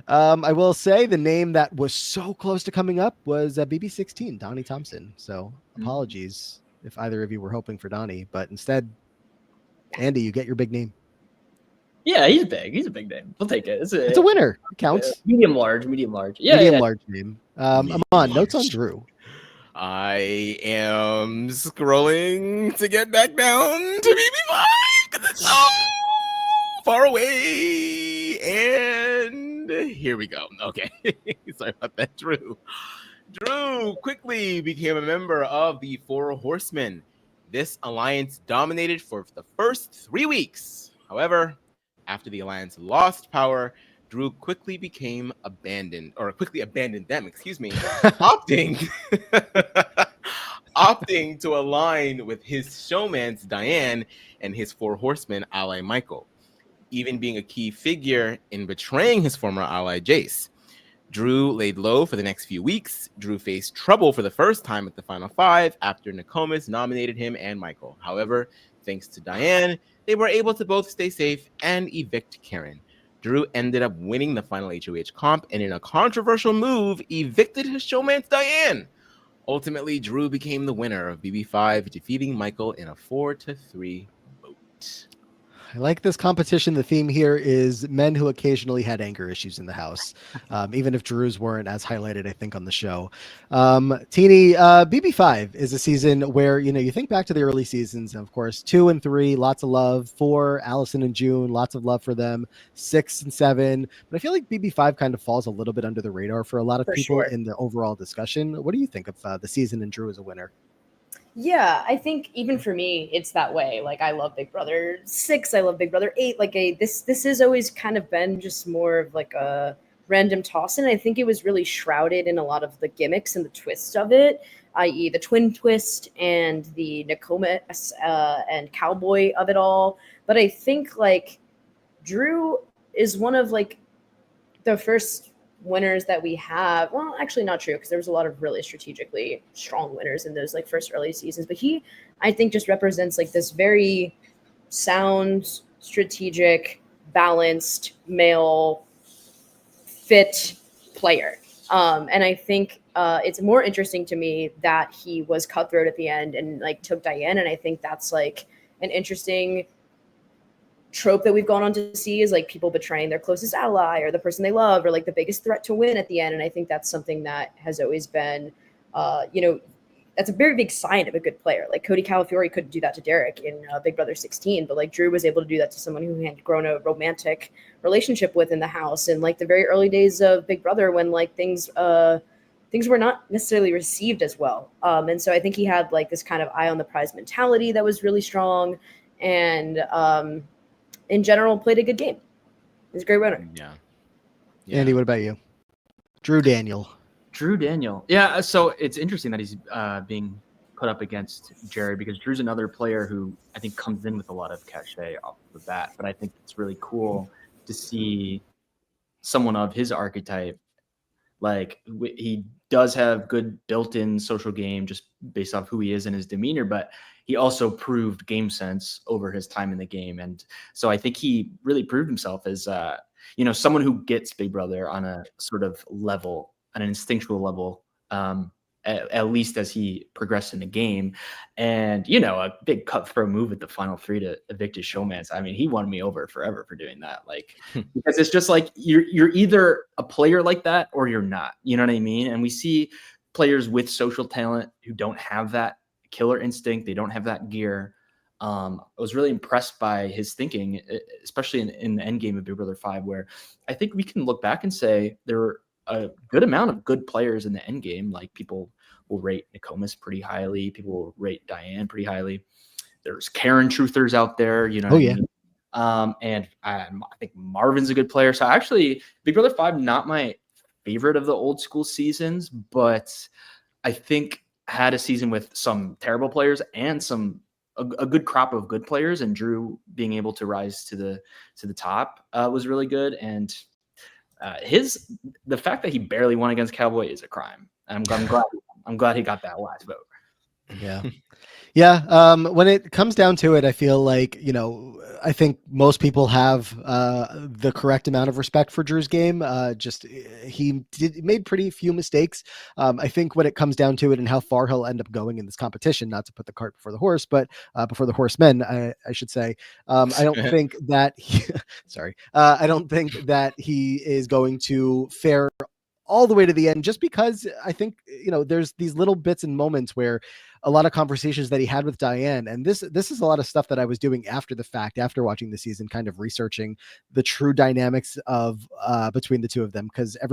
I will say the name that was so close to coming up was BB16, Donnie Thompson. So apologies if either of you were hoping for Donnie, but instead, Andy, you get your big name. yeah, he's big. He's a big name. We'll take it. It's a winner. It counts. Medium large. Yeah, Medium yeah. large name. Amon, notes on Drew. I am scrolling to get back down to BB5 because it's so far away. And here we go. Okay. Sorry about that, Drew. Drew quickly became a member of the Four Horsemen. This alliance dominated for the first 3 weeks. However, after the alliance lost power, Drew quickly abandoned them, opting to align with his showmance Diane and his Four Horsemen ally Michael, even being a key figure in betraying his former ally Jace. Drew laid low for the next few weeks. Drew faced trouble for the first time at the Final Five after Nokomis nominated him and Michael. However, thanks to Diane, they were able to both stay safe and evict Karen. Drew ended up winning the final HOH comp and in a controversial move, evicted his showmance Diane. Ultimately, Drew became the winner of BB5, defeating Michael in a 4-3 vote. I like this competition. The theme here is men who occasionally had anger issues in the house, even if Drew's weren't as highlighted, I think, on the show. Teeny, BB5 is a season where, you think back to the early seasons, of course, 2 and 3, lots of love. 4, Allison and June, lots of love for them. 6 and 7. But I feel like BB5 kind of falls a little bit under the radar for a lot of people in the overall discussion. What do you think of the season and Drew as a winner? Yeah, I think even for me, it's that way. Like, I love Big Brother 6, I love Big Brother 8. Like, this has always kind of been just more of like a random toss, and I think it was really shrouded in a lot of the gimmicks and the twists of it, i.e. the twin twist and the Nokomis and cowboy of it all. But I think, like, Drew is one of, like, the first winners that we have. Well, actually not true, because there was a lot of really strategically strong winners in those like first early seasons, but he, I think, just represents like this very sound, strategic, balanced, male, fit player. And I think it's more interesting to me that he was cutthroat at the end and like took Diane, and I think that's like an interesting trope that we've gone on to see, is like people betraying their closest ally or the person they love or like the biggest threat to win at the end. And I think that's something that has always been, that's a very big sign of a good player. Like Cody Calafiore couldn't do that to Derek in Big Brother 16, but like Drew was able to do that to someone who had grown a romantic relationship with in the house. And like the very early days of Big Brother, when like things were not necessarily received as well. And so I think he had like this kind of eye on the prize mentality that was really strong, and in general played a good game. He's a great winner. Yeah. Andy, what about you? Drew Daniel. Drew Daniel. Yeah, so it's interesting that he's being put up against Jerry, because Drew's another player who I think comes in with a lot of cachet off the bat. But I think it's really cool to see someone of his archetype. Like, he does have good built-in social game just based off who he is and his demeanor, but he also proved game sense over his time in the game. And so I think he really proved himself as, someone who gets Big Brother on a sort of level, on an instinctual level, at least as he progressed in the game. And, a big cutthroat move at the final 3 to evict his showmance. I mean, he won me over forever for doing that. Like, because it's just like, you're either a player like that or you're not, you know what I mean? And we see players with social talent who don't have that killer instinct. They don't have that gear. I was really impressed by his thinking, especially in the end game of Big Brother 5, where I think we can look back and say there were a good amount of good players in the end game. Like, people will rate Nokomis pretty highly. People will rate Diane pretty highly. There's Karen truthers out there, you know. Oh, yeah. And I think Marvin's a good player. So actually, Big Brother 5, not my favorite of the old school seasons, but I think had a season with some terrible players and a good crop of good players, and Drew being able to rise to the top was really good. And the fact that he barely won against Cowboy is a crime. And I'm glad he got that last vote. Yeah. Yeah. When it comes down to it, I feel like, I think most people have the correct amount of respect for Drew's game. He made pretty few mistakes. I think when it comes down to it and how far he'll end up going in this competition, not to put the cart before the horse, but before the horsemen, I should say, I don't think that I don't think that he is going to fare all the way to the end, just because I think, there's these little bits and moments where a lot of conversations that he had with Diane, and this is a lot of stuff that I was doing after the fact, after watching the season, kind of researching the true dynamics of between the two of them, because I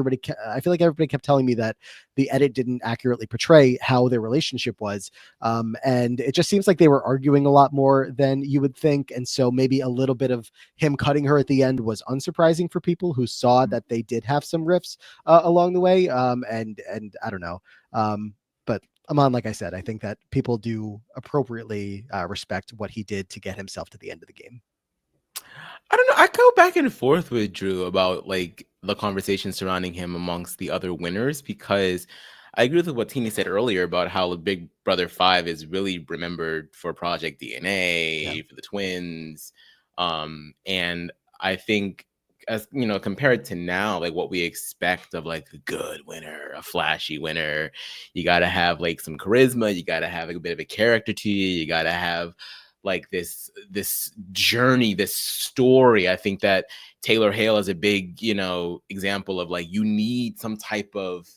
feel like everybody kept telling me that the edit didn't accurately portray how their relationship was, and it just seems like they were arguing a lot more than you would think, and so maybe a little bit of him cutting her at the end was unsurprising for people who saw that they did have some riffs along the way, and I don't know, but Aman, like I said, I think that people do appropriately respect what he did to get himself to the end of the game. I don't know. I go back and forth with Drew about like the conversation surrounding him amongst the other winners, because I agree with what Tini said earlier about how Big Brother 5 is really remembered for Project DNA, for the twins. And I think, as compared to now, like what we expect of like a good winner, a flashy winner, you got to have like some charisma, you got to have like a bit of a character to you got to have like this journey, this story. I think that Taylor Hale is a big example of like, you need some type of,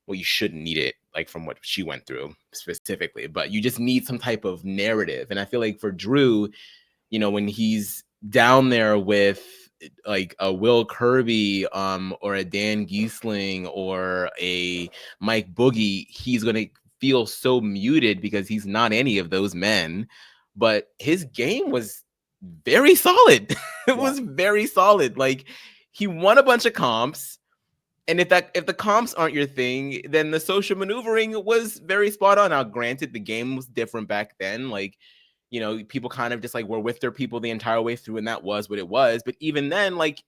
well, you shouldn't need it like from what she went through specifically, but you just need some type of narrative. And I feel like for Drew, when he's down there with like a Will Kirby or a Dan Giesling or a Mike Boogie, he's going to feel so muted because he's not any of those men. But his game was very solid. It was very solid. Like, he won a bunch of comps. And if the comps aren't your thing, then the social maneuvering was very spot on. Now, granted, the game was different back then. Like, people kind of just like were with their people the entire way through, and that was what it was. But even then, like,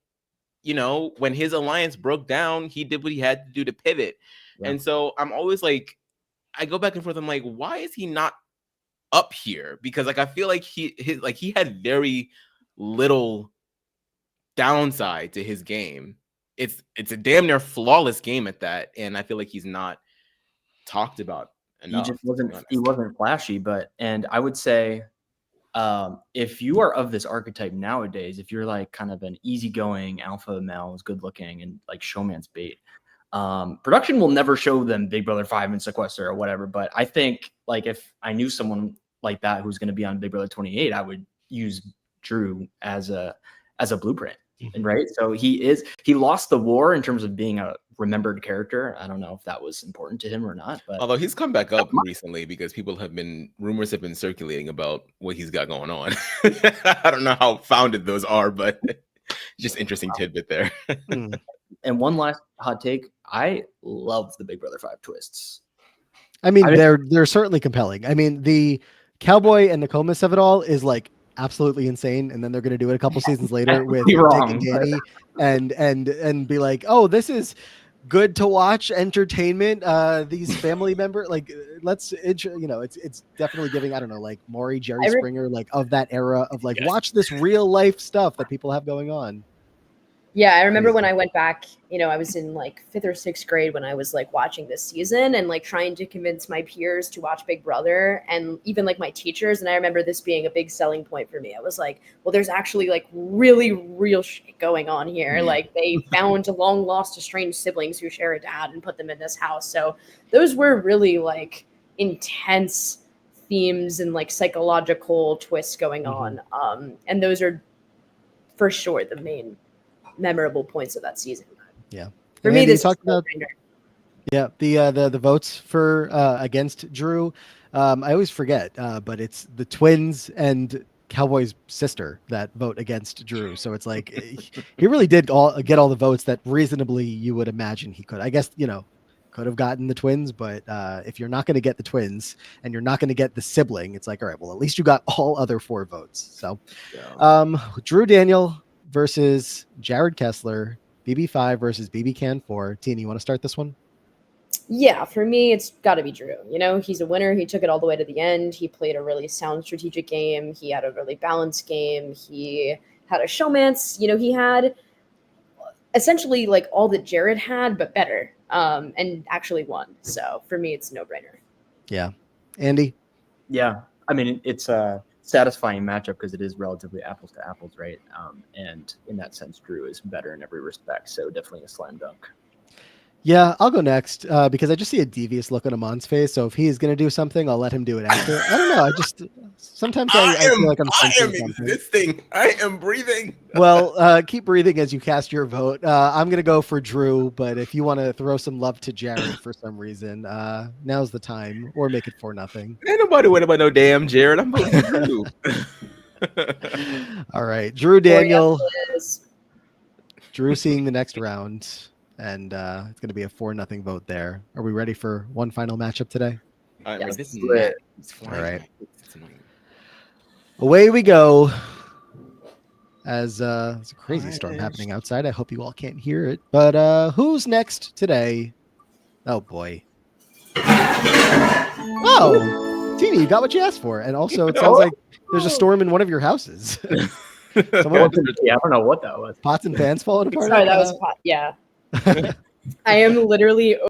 when his alliance broke down, he did what he had to do to pivot. Yeah. And so I'm always like, I go back and forth. I'm like, why is he not up here? Because like, I feel like he had very little downside to his game. It's a damn near flawless game at that. And I feel like he's not talked about enough. He wasn't flashy, and I would say, if you are of this archetype nowadays, if you're like kind of an easygoing alpha male who's good looking and like showman's bait, production will never show them Big Brother 5 and Sequester or whatever. But I think like if I knew someone like that who's going to be on Big Brother 28, I would use Drew as a blueprint. And right. So he lost the war in terms of being a remembered character. I don't know if that was important to him or not, but although he's come back up recently because rumors have been circulating about what he's got going on. I don't know how founded those are, but just interesting tidbit there. And one last hot take. I love the Big Brother 5 twists. I mean, they're certainly compelling. I mean, the Cowboy and Nokomis of it all is like absolutely insane, and then they're going to do it a couple seasons later with Dick and Danny, and be like, oh, this is good to watch entertainment. These family member, like, it's definitely giving, I don't know, like Maury, Jerry Springer, like of that era of like, watch this real life stuff that people have going on. Yeah, I remember when I went back, I was in like 5th or 6th grade when I was like watching this season and like trying to convince my peers to watch Big Brother and even like my teachers. And I remember this being a big selling point for me. I was like, well, there's actually like really real shit going on here. Like they found long lost estranged siblings who share a dad and put them in this house. So those were really like intense themes and like psychological twists going on. And those are for sure the main memorable points of that season. Yeah. For and me, Andy, this talked is no about brainer. the votes for against Drew. I always forget, but it's the twins and Cowboy's sister that vote against Drew. So it's like he really did get all the votes that reasonably you would imagine he could. I guess, could have gotten the twins, but if you're not going to get the twins and you're not going to get the sibling, it's like, all right, well, at least you got all other 4 votes. So Drew Daniel versus Jared Kesler, BB5 versus BB Can 4. Tina, you want to start this one? Yeah, for me, it's got to be Drew. He's a winner. He took it all the way to the end. He played a really sound strategic game. He had a really balanced game. He had a showmance. He had essentially like all that Jared had, but better, and actually won. So for me, it's a no-brainer. Yeah. Andy? Yeah. I mean, it's a satisfying matchup because it is relatively apples to apples, right? And in that sense, Drew is better in every respect. So definitely a slam dunk. Yeah, I'll go next because I just see a devious look on Amon's face. So if he's going to do something, I'll let him do it after. I don't know. Sometimes I feel like I am existing. I am breathing. Well, keep breathing as you cast your vote. I'm going to go for Drew, but if you want to throw some love to Jared for some reason, now's the time, or make it 4-0. Ain't nobody winning by no damn Jared. I'm voting for Drew. All right, Drew Daniel. Drew seeing the next round. And it's going to be a 4-0 vote there. Are we ready for one final matchup today? Yes. This is lit. All right. Away we go. As there's a crazy storm happening outside. I hope you all can't hear it. But who's next today? Oh, boy. Oh, Tina, you got what you asked for. And also, it sounds like there's a storm in one of your houses. Yeah, I don't know what that was. Pots and pans falling apart. Sorry, that was pot. Yeah. I am literally over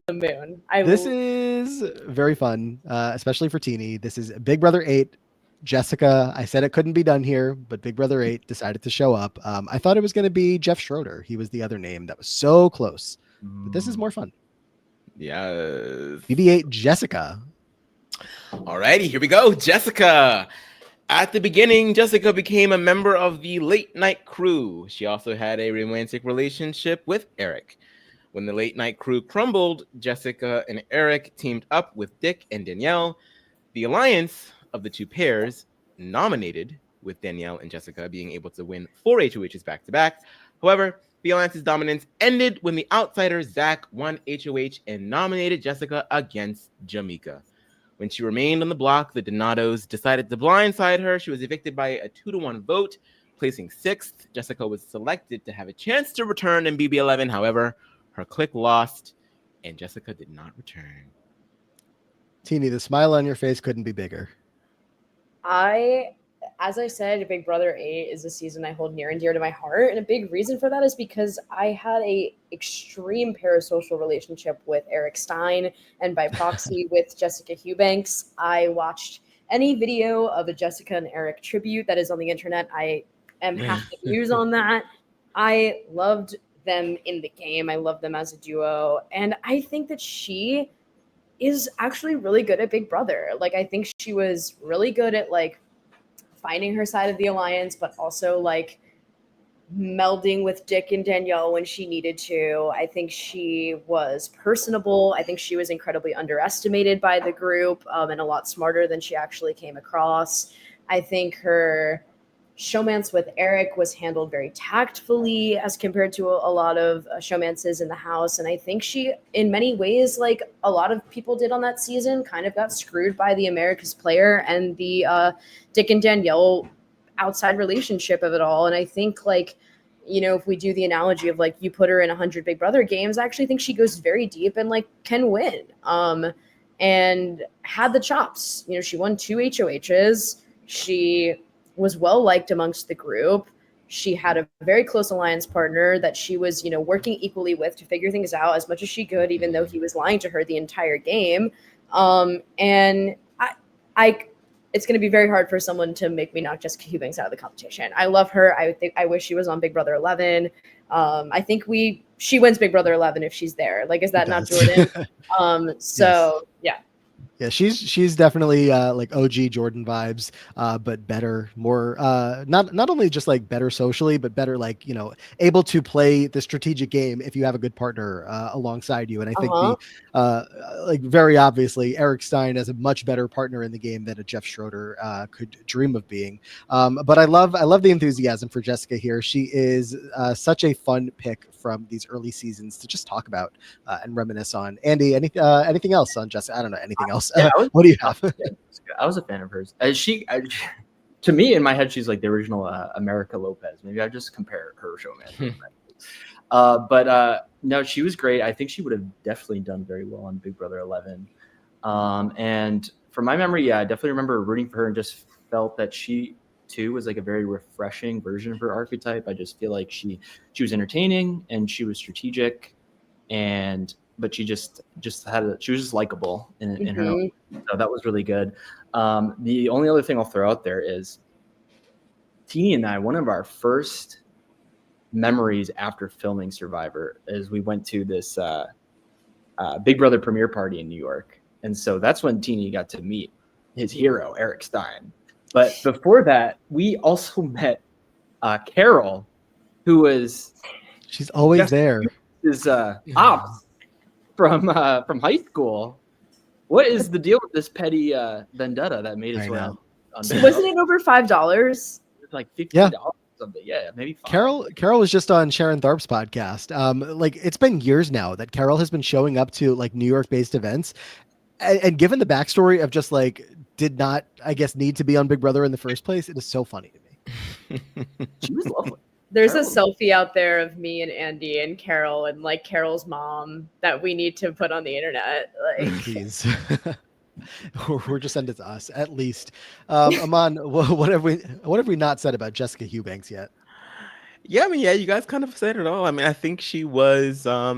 the moon. This is very fun, especially for Teeny. This is Big Brother 8. Jessica, I said it couldn't be done here, but Big Brother 8 decided to show up. I thought it was going to be Jeff Schroeder. He was the other name that was so close. But this is more fun. Yes. BB8 Jessica. Alrighty, here we go. Jessica. At the beginning, Jessica became a member of the late night crew. She also had a romantic relationship with Eric. When the late night crew crumbled, Jessica and Eric teamed up with Dick and Danielle. The alliance of the two pairs nominated, with Danielle and Jessica being able to win 4 HOHs back-to-back. However, the alliance's dominance ended when the outsider Zach won HOH and nominated Jessica against Jamaica. When she remained on the block, the Donatos decided to blindside her. She was evicted by a 2-1 vote, placing 6th. Jessica was selected to have a chance to return in BB11. However, her clique lost, and Jessica did not return. Teeny, the smile on your face couldn't be bigger. As I said, Big Brother 8 is a season I hold near and dear to my heart. And a big reason for that is because I had a extreme parasocial relationship with Eric Stein and by proxy with Jessica Hughbanks. I watched any video of a Jessica and Eric tribute that is on the internet. I am half the views on that. I loved them in the game. I love them as a duo. And I think that she is actually really good at Big Brother. Like, I think she was really good at like finding her side of the alliance, but also like melding with Dick and Danielle when she needed to. I think she was personable. I think she was incredibly underestimated by the group, and a lot smarter than she actually came across. I think her showmance with Eric was handled very tactfully as compared to a lot of showmances in the house. And I think she, in many ways, like a lot of people did on that season, kind of got screwed by the America's Player and the Dick and Danielle outside relationship of it all. And I think, like, you know, if we do the analogy of like you put her in 100 Big Brother games, I actually think she goes very deep and like can win. And had the chops. You know, she won 2 HOHs. She was well liked amongst the group. She had a very close alliance partner that she was, you know, working equally with to figure things out as much as she could, even though he was lying to her the entire game. And I it's going to be very hard for someone to make me knock Jessica Hughbanks out of the competition. I love her. I wish she was on Big Brother 11. I think she wins Big Brother 11 if she's there. Like, is that not Jordan? So yes. Yeah, she's definitely like OG Jordan vibes, but better, more not only just like better socially, but better like, you know, able to play the strategic game if you have a good partner alongside you. And I think like very obviously Eric Stein is a much better partner in the game than a Jeff Schroeder could dream of being. But I love the enthusiasm for Jessica here. She is such a fun pick from these early seasons to just talk about and reminisce on. Andy, anything else on Jessica? I don't know anything else. Yeah, what do you have? I was a fan of hers. To me, in my head, she's like the original America Lopez. Maybe I just compare her showman. But no, she was great. I think she would have definitely done very well on Big Brother 11. And from my memory, yeah, I definitely remember rooting for her and just felt that she too was like a very refreshing version of her archetype. I just feel like she was entertaining and she was strategic, but she just she was just likable in her own. So that was really good. The only other thing I'll throw out there is Teeny and I, one of our first memories after filming Survivor is we went to this Big Brother premiere party in New York. And so that's when Teeny got to meet his hero, Eric Stein. But before that, we also met Carol, who was... She's always there. Is ops from high school. What is the deal with this petty vendetta that made its way on? Wasn't it over $5? It's like $50 or something. Yeah, maybe $5. Carol was just on Sharon Tharp's podcast. Like it's been years now that Carol has been showing up to like New York-based events, and given the backstory of just like did not, I guess, need to be on Big Brother in the first place, it is so funny to me. She was lovely. There's a selfie out there of me and Andy and Carol and like Carol's mom that we need to put on the internet. Like, please. Or just send it to us at least. Aman, what have we not said about Jessica Hughbanks yet? Yeah, I mean, you guys kind of said it all. I mean, I think she was. I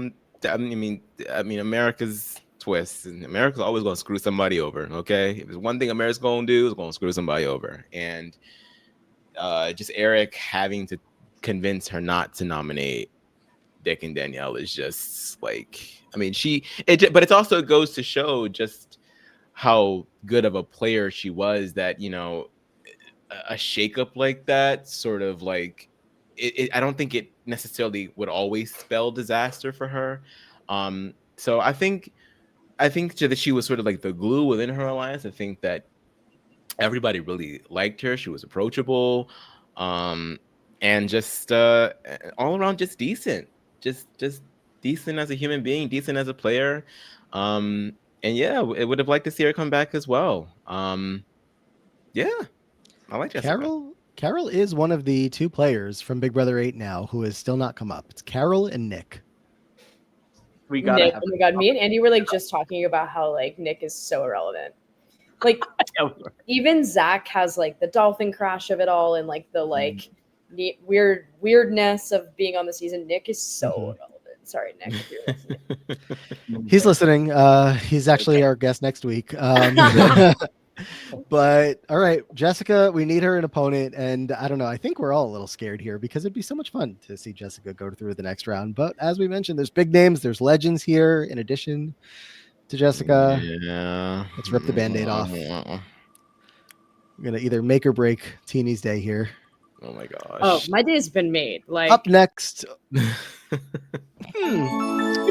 mean, America's twist, and America's always going to screw somebody over. Okay, if there's one thing America's going to do, it's going to screw somebody over, and just Eric having to convince her not to nominate Dick and Danielle is just like, I mean, but it also goes to show just how good of a player she was, that, you know, a shakeup like that sort of like I don't think it necessarily would always spell disaster for her. So I think that she was sort of like the glue within her alliance. I think that everybody really liked her. She was approachable, and just all around just decent, just decent as a human being, decent as a player. And yeah, I would have liked to see her come back as well. Yeah, I like Jessica. Carol is one of the 2 players from Big Brother 8 now who has still not come up. It's Carol and Nick. We got Nick. Oh my god, me and Andy were like just talking about how like Nick is so irrelevant. Like even Zach has like the dolphin crash of it all and like the like weirdness of being on the season. Nick is so irrelevant. Sorry, Nick, if you're listening. He's listening. He's actually our guest next week. But all right, Jessica, we need her an opponent, and I don't know. I think we're all a little scared here because it'd be so much fun to see Jessica go through the next round. But as we mentioned, there's big names, there's legends here in addition to Jessica. Yeah, let's rip the Band-Aid off. I'm gonna either make or break Teeny's day here. Oh my gosh. Oh, my day's been made. Like, Up next, you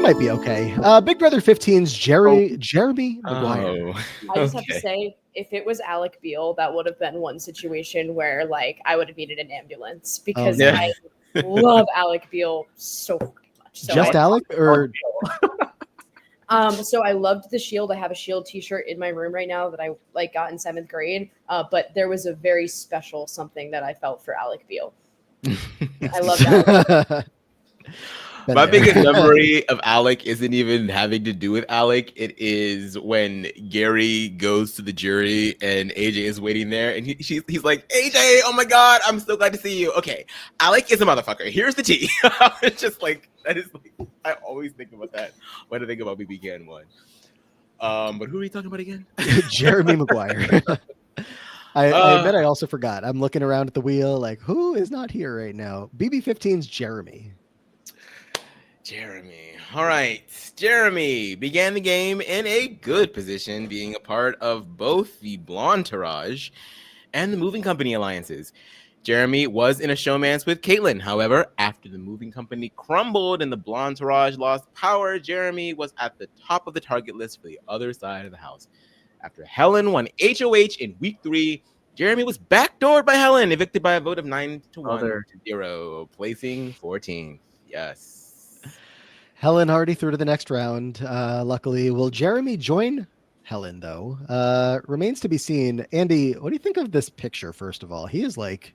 might be okay. Big Brother 15's Jeremy McGuire. I just have to okay. say, if it was Alec Beal, that would have been one situation where, like, I would have needed an ambulance because yeah. I love Alec Beal so fucking much. So Just I, Alec or so I loved the Shield. I have a Shield T-shirt in my room right now that I got in 7th grade. But there was a very special something that I felt for Alec Beal. I love Alec. My biggest memory of Alec isn't even having to do with Alec. It is when Gary goes to the jury and AJ is waiting there, and he's like, AJ, oh my God, I'm so glad to see you. Okay, Alec is a motherfucker. Here's the tea. It's just like, that is like, I always think about that when I think about BBCAN 1. But who are we talking about again? Jeremy McGuire. I admit I also forgot. I'm looking around at the wheel like, who is not here right now? BB15's Jeremy. All right. Jeremy began the game in a good position, being a part of both the Blonderage and the moving company alliances. Jeremy was in a showmance with Caitlyn. However, after the moving company crumbled and the Blonderage lost power, Jeremy was at the top of the target list for the other side of the house. After Helen won HOH in week 3, Jeremy was backdoored by Helen, evicted by a vote of 9-1 to 0, placing 14th. Yes. Helen already through to the next round. Luckily, will Jeremy join Helen though? Remains to be seen. Andy, what do you think of this picture? First of all, he is like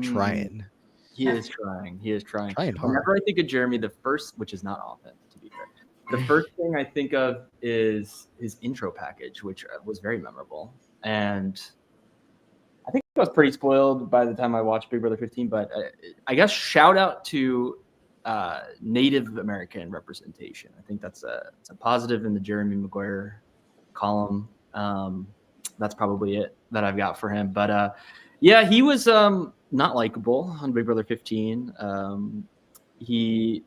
trying. He is trying. Trying hard. Whenever I think of Jeremy, the first, which is not often, to be fair, the first thing I think of is his intro package, which was very memorable. And I think I was pretty spoiled by the time I watched Big Brother 15. But I guess shout out to Native American representation. I think that's a positive in the Jeremy McGuire column. That's probably it that I've got for him. But yeah, he was not likable on Big Brother 15. The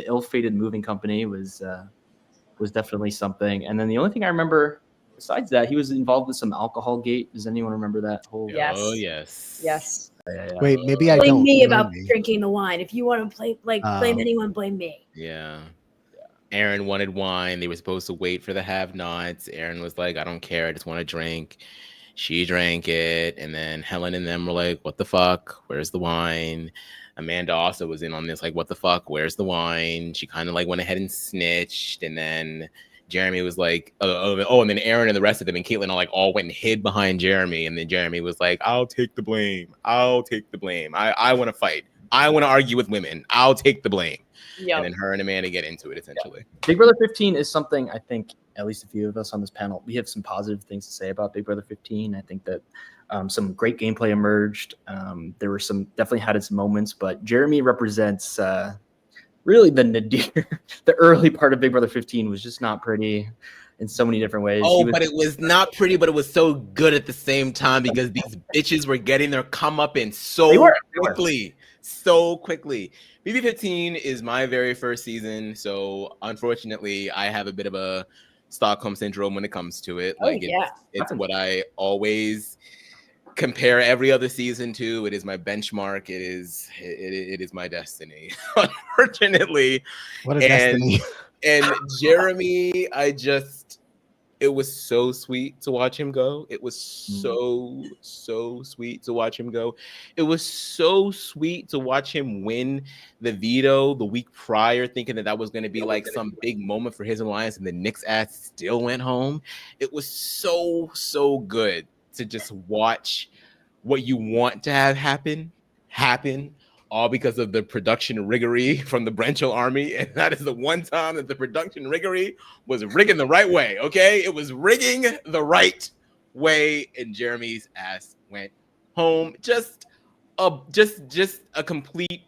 ill-fated moving company was definitely something. And then the only thing I remember besides that, he was involved with some alcohol gate. Does anyone remember that whole? Yes. Oh yes. Yes. Wait, maybe I Blame don't. me Remind about me. drinking the wine. If you want to blame anyone, blame me. Yeah. Aaron wanted wine. They were supposed to wait for the have-nots. Aaron was like, I don't care. I just want to drink. She drank it. And then Helen and them were like, what the fuck? Where's the wine? Amanda also was in on this, like, what the fuck? Where's the wine? She kind of like went ahead and snitched. And then Jeremy was like, and then Aaron and the rest of them and Caitlyn all went and hid behind Jeremy. And then Jeremy was like, I'll take the blame. I want to fight. I want to argue with women. I'll take the blame. Yep. And then her and Amanda get into it, essentially. Yeah. Big Brother 15 is something I think at least a few of us on this panel, we have some positive things to say about Big Brother 15. I think that some great gameplay emerged. There were definitely had its moments, but Jeremy represents really the nadir. The early part of Big Brother 15 was just not pretty in so many different ways. But it was not pretty, but it was so good at the same time because these bitches were getting their comeuppance so quickly. BB15 is my very first season, so unfortunately, I have a bit of a Stockholm syndrome when it comes to it. It's what I always compare every other season to. It is my benchmark. It is my destiny. Unfortunately, what a destiny. And Jeremy, it was so sweet to watch him go. It was so sweet to watch him go. It was so sweet to watch him win the veto the week prior, thinking that was going to be like some big moment for his alliance, and the Nick's ass still went home. It was so good to just watch what you want to have happen, all because of the production riggery from the Brenchel army. And that is the one time that the production riggery was rigging the right way, okay? It was rigging the right way, and Jeremy's ass went home. Just a complete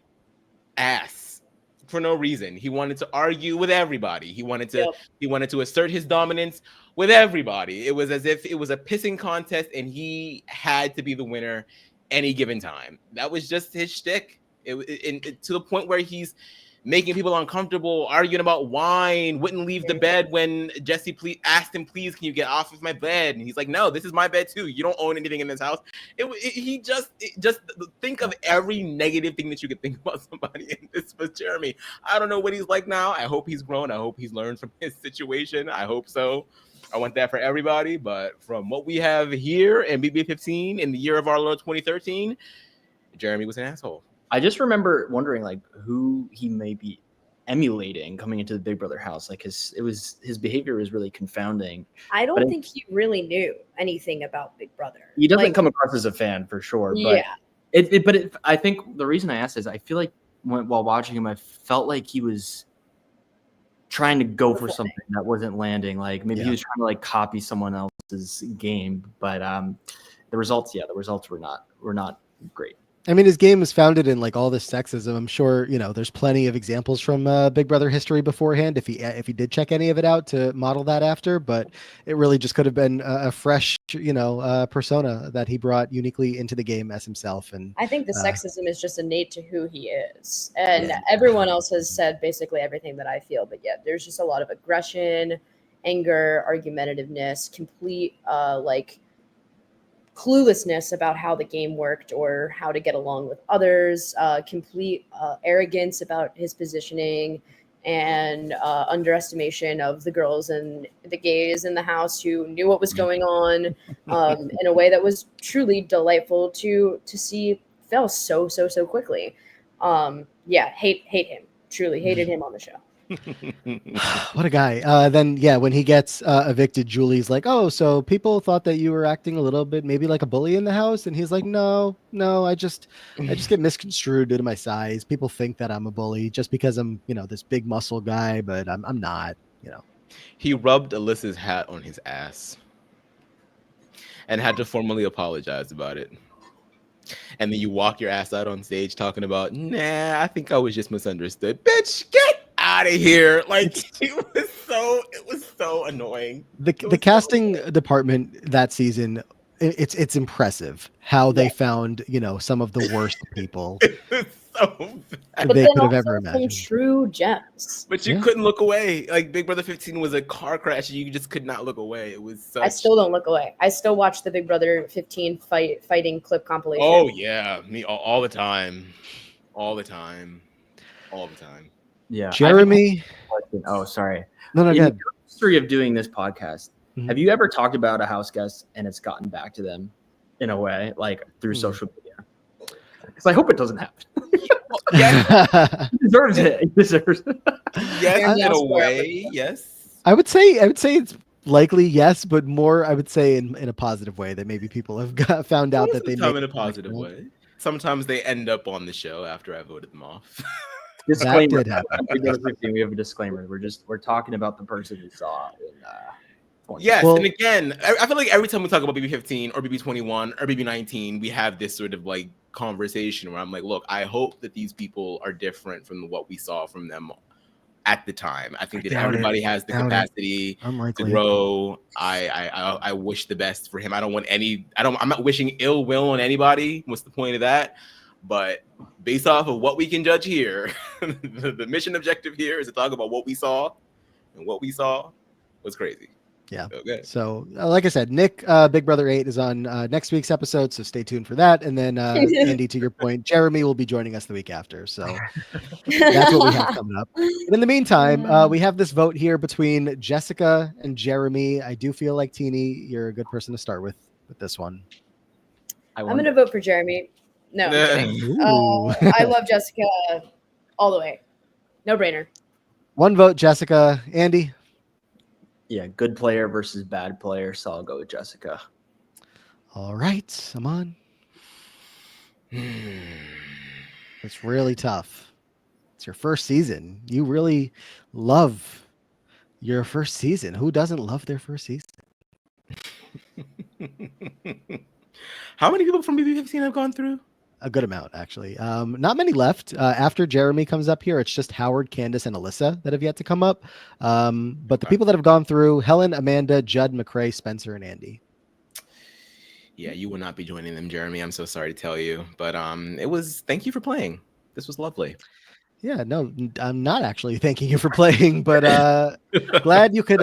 ass for no reason. He wanted to argue with everybody. He wanted to assert his dominance with everybody. It was as if it was a pissing contest and he had to be the winner any given time. That was just his shtick. To the point where he's making people uncomfortable, arguing about wine, wouldn't leave the bed when Jesse asked him, please, can you get off of my bed? And he's like, no, this is my bed too. You don't own anything in this house. He just think of every negative thing that you could think about somebody. And this was Jeremy. I don't know what he's like now. I hope he's grown. I hope he's learned from his situation. I hope so. I want that for everybody. But from what we have here in BB15 in the year of our Lord 2013, Jeremy was an asshole. I just remember wondering like who he may be emulating coming into the Big Brother house. Like his behavior was really confounding. I don't think he really knew anything about Big Brother. He doesn't come across as a fan for sure. But yeah. I think the reason I asked is I feel like while watching him, I felt like he was trying to go for something that wasn't landing. Like maybe he was trying to like copy someone else's game. But the results were not great. I mean, his game is founded in like all this sexism. I'm sure, you know, there's plenty of examples from Big Brother history beforehand if he did check any of it out to model that after, but it really just could have been a fresh, you know, persona that he brought uniquely into the game as himself. And I think the sexism is just innate to who he is. And everyone else has said basically everything that I feel, but yeah, there's just a lot of aggression, anger, argumentativeness, complete like cluelessness about how the game worked or how to get along with others, complete arrogance about his positioning, and underestimation of the girls and the gays in the house who knew what was going on in a way that was truly delightful to see fail so quickly. Hate him. Truly hated him on the show. What a guy. Then when he gets evicted, Julie's like, oh, so people thought that you were acting a little bit maybe like a bully in the house, and he's like, no, I just get misconstrued due to my size. People think that I'm a bully just because I'm, you know, this big muscle guy, but I'm not, you know. He rubbed Alyssa's hat on his ass and had to formally apologize about it. And then you walk your ass out on stage talking about, nah, I think I was just misunderstood. Bitch, get out of here. Like it was so annoying. The casting department that season, it's impressive how they found, you know, some of the worst people So bad. they could have ever imagined. Some true gems. But you couldn't look away. Like Big Brother 15 was a car crash. You just could not look away. It was such... I still don't look away. I still watch the Big Brother 15 fighting clip compilation. Oh yeah, me all the time. Yeah. Jeremy. Oh, sorry. No, In go ahead. the history of doing this podcast, have you ever talked about a house guest and it's gotten back to them in a way, like through social media? Because I hope it doesn't happen. Yeah. He deserves it. He deserves it. Yes, in a way, yes. I would say it's likely yes, but more I would say in a positive way that maybe people have found out that they come in a positive way. Sometimes they end up on the show after I voted them off. Disclaimer. That did happen. We have a disclaimer. We're talking about the person we saw. Yes, Well, and again, I feel like every time we talk about BB15 or BB21 or BB19, we have this sort of like conversation where I'm like, look, I hope that these people are different from what we saw from them at the time. I think that everybody has the capacity to grow. I wish the best for him. I'm not wishing ill will on anybody. What's the point of that? But based off of what we can judge here, the mission objective here is to talk about what we saw, and what we saw was crazy. Yeah. Okay. So, like I said, Nick, Big Brother 8 is on next week's episode, so stay tuned for that. And then, Andy, to your point, Jeremy will be joining us the week after. So that's what we have coming up. And in the meantime, we have this vote here between Jessica and Jeremy. I do feel like, Teeny, you're a good person to start with this one. I'm going to vote for Jeremy. No, I'm kidding. I love Jessica all the way. No brainer. One vote, Jessica. Andy? Yeah, good player versus bad player, so I'll go with Jessica. All right, I'm on. It's really tough. It's your first season. You really love your first season. Who doesn't love their first season? How many people from BB15 have gone through? A good amount, actually. Not many left. After Jeremy comes up here, it's just Howard, Candace, and Alyssa that have yet to come up. But the people that have gone through, Helen, Amanda, Judd, McCrae, Spencer, and Andy. Yeah, you will not be joining them, Jeremy. I'm so sorry to tell you. But thank you for playing. This was lovely. Yeah, no, I'm not actually thanking you for playing, but glad you could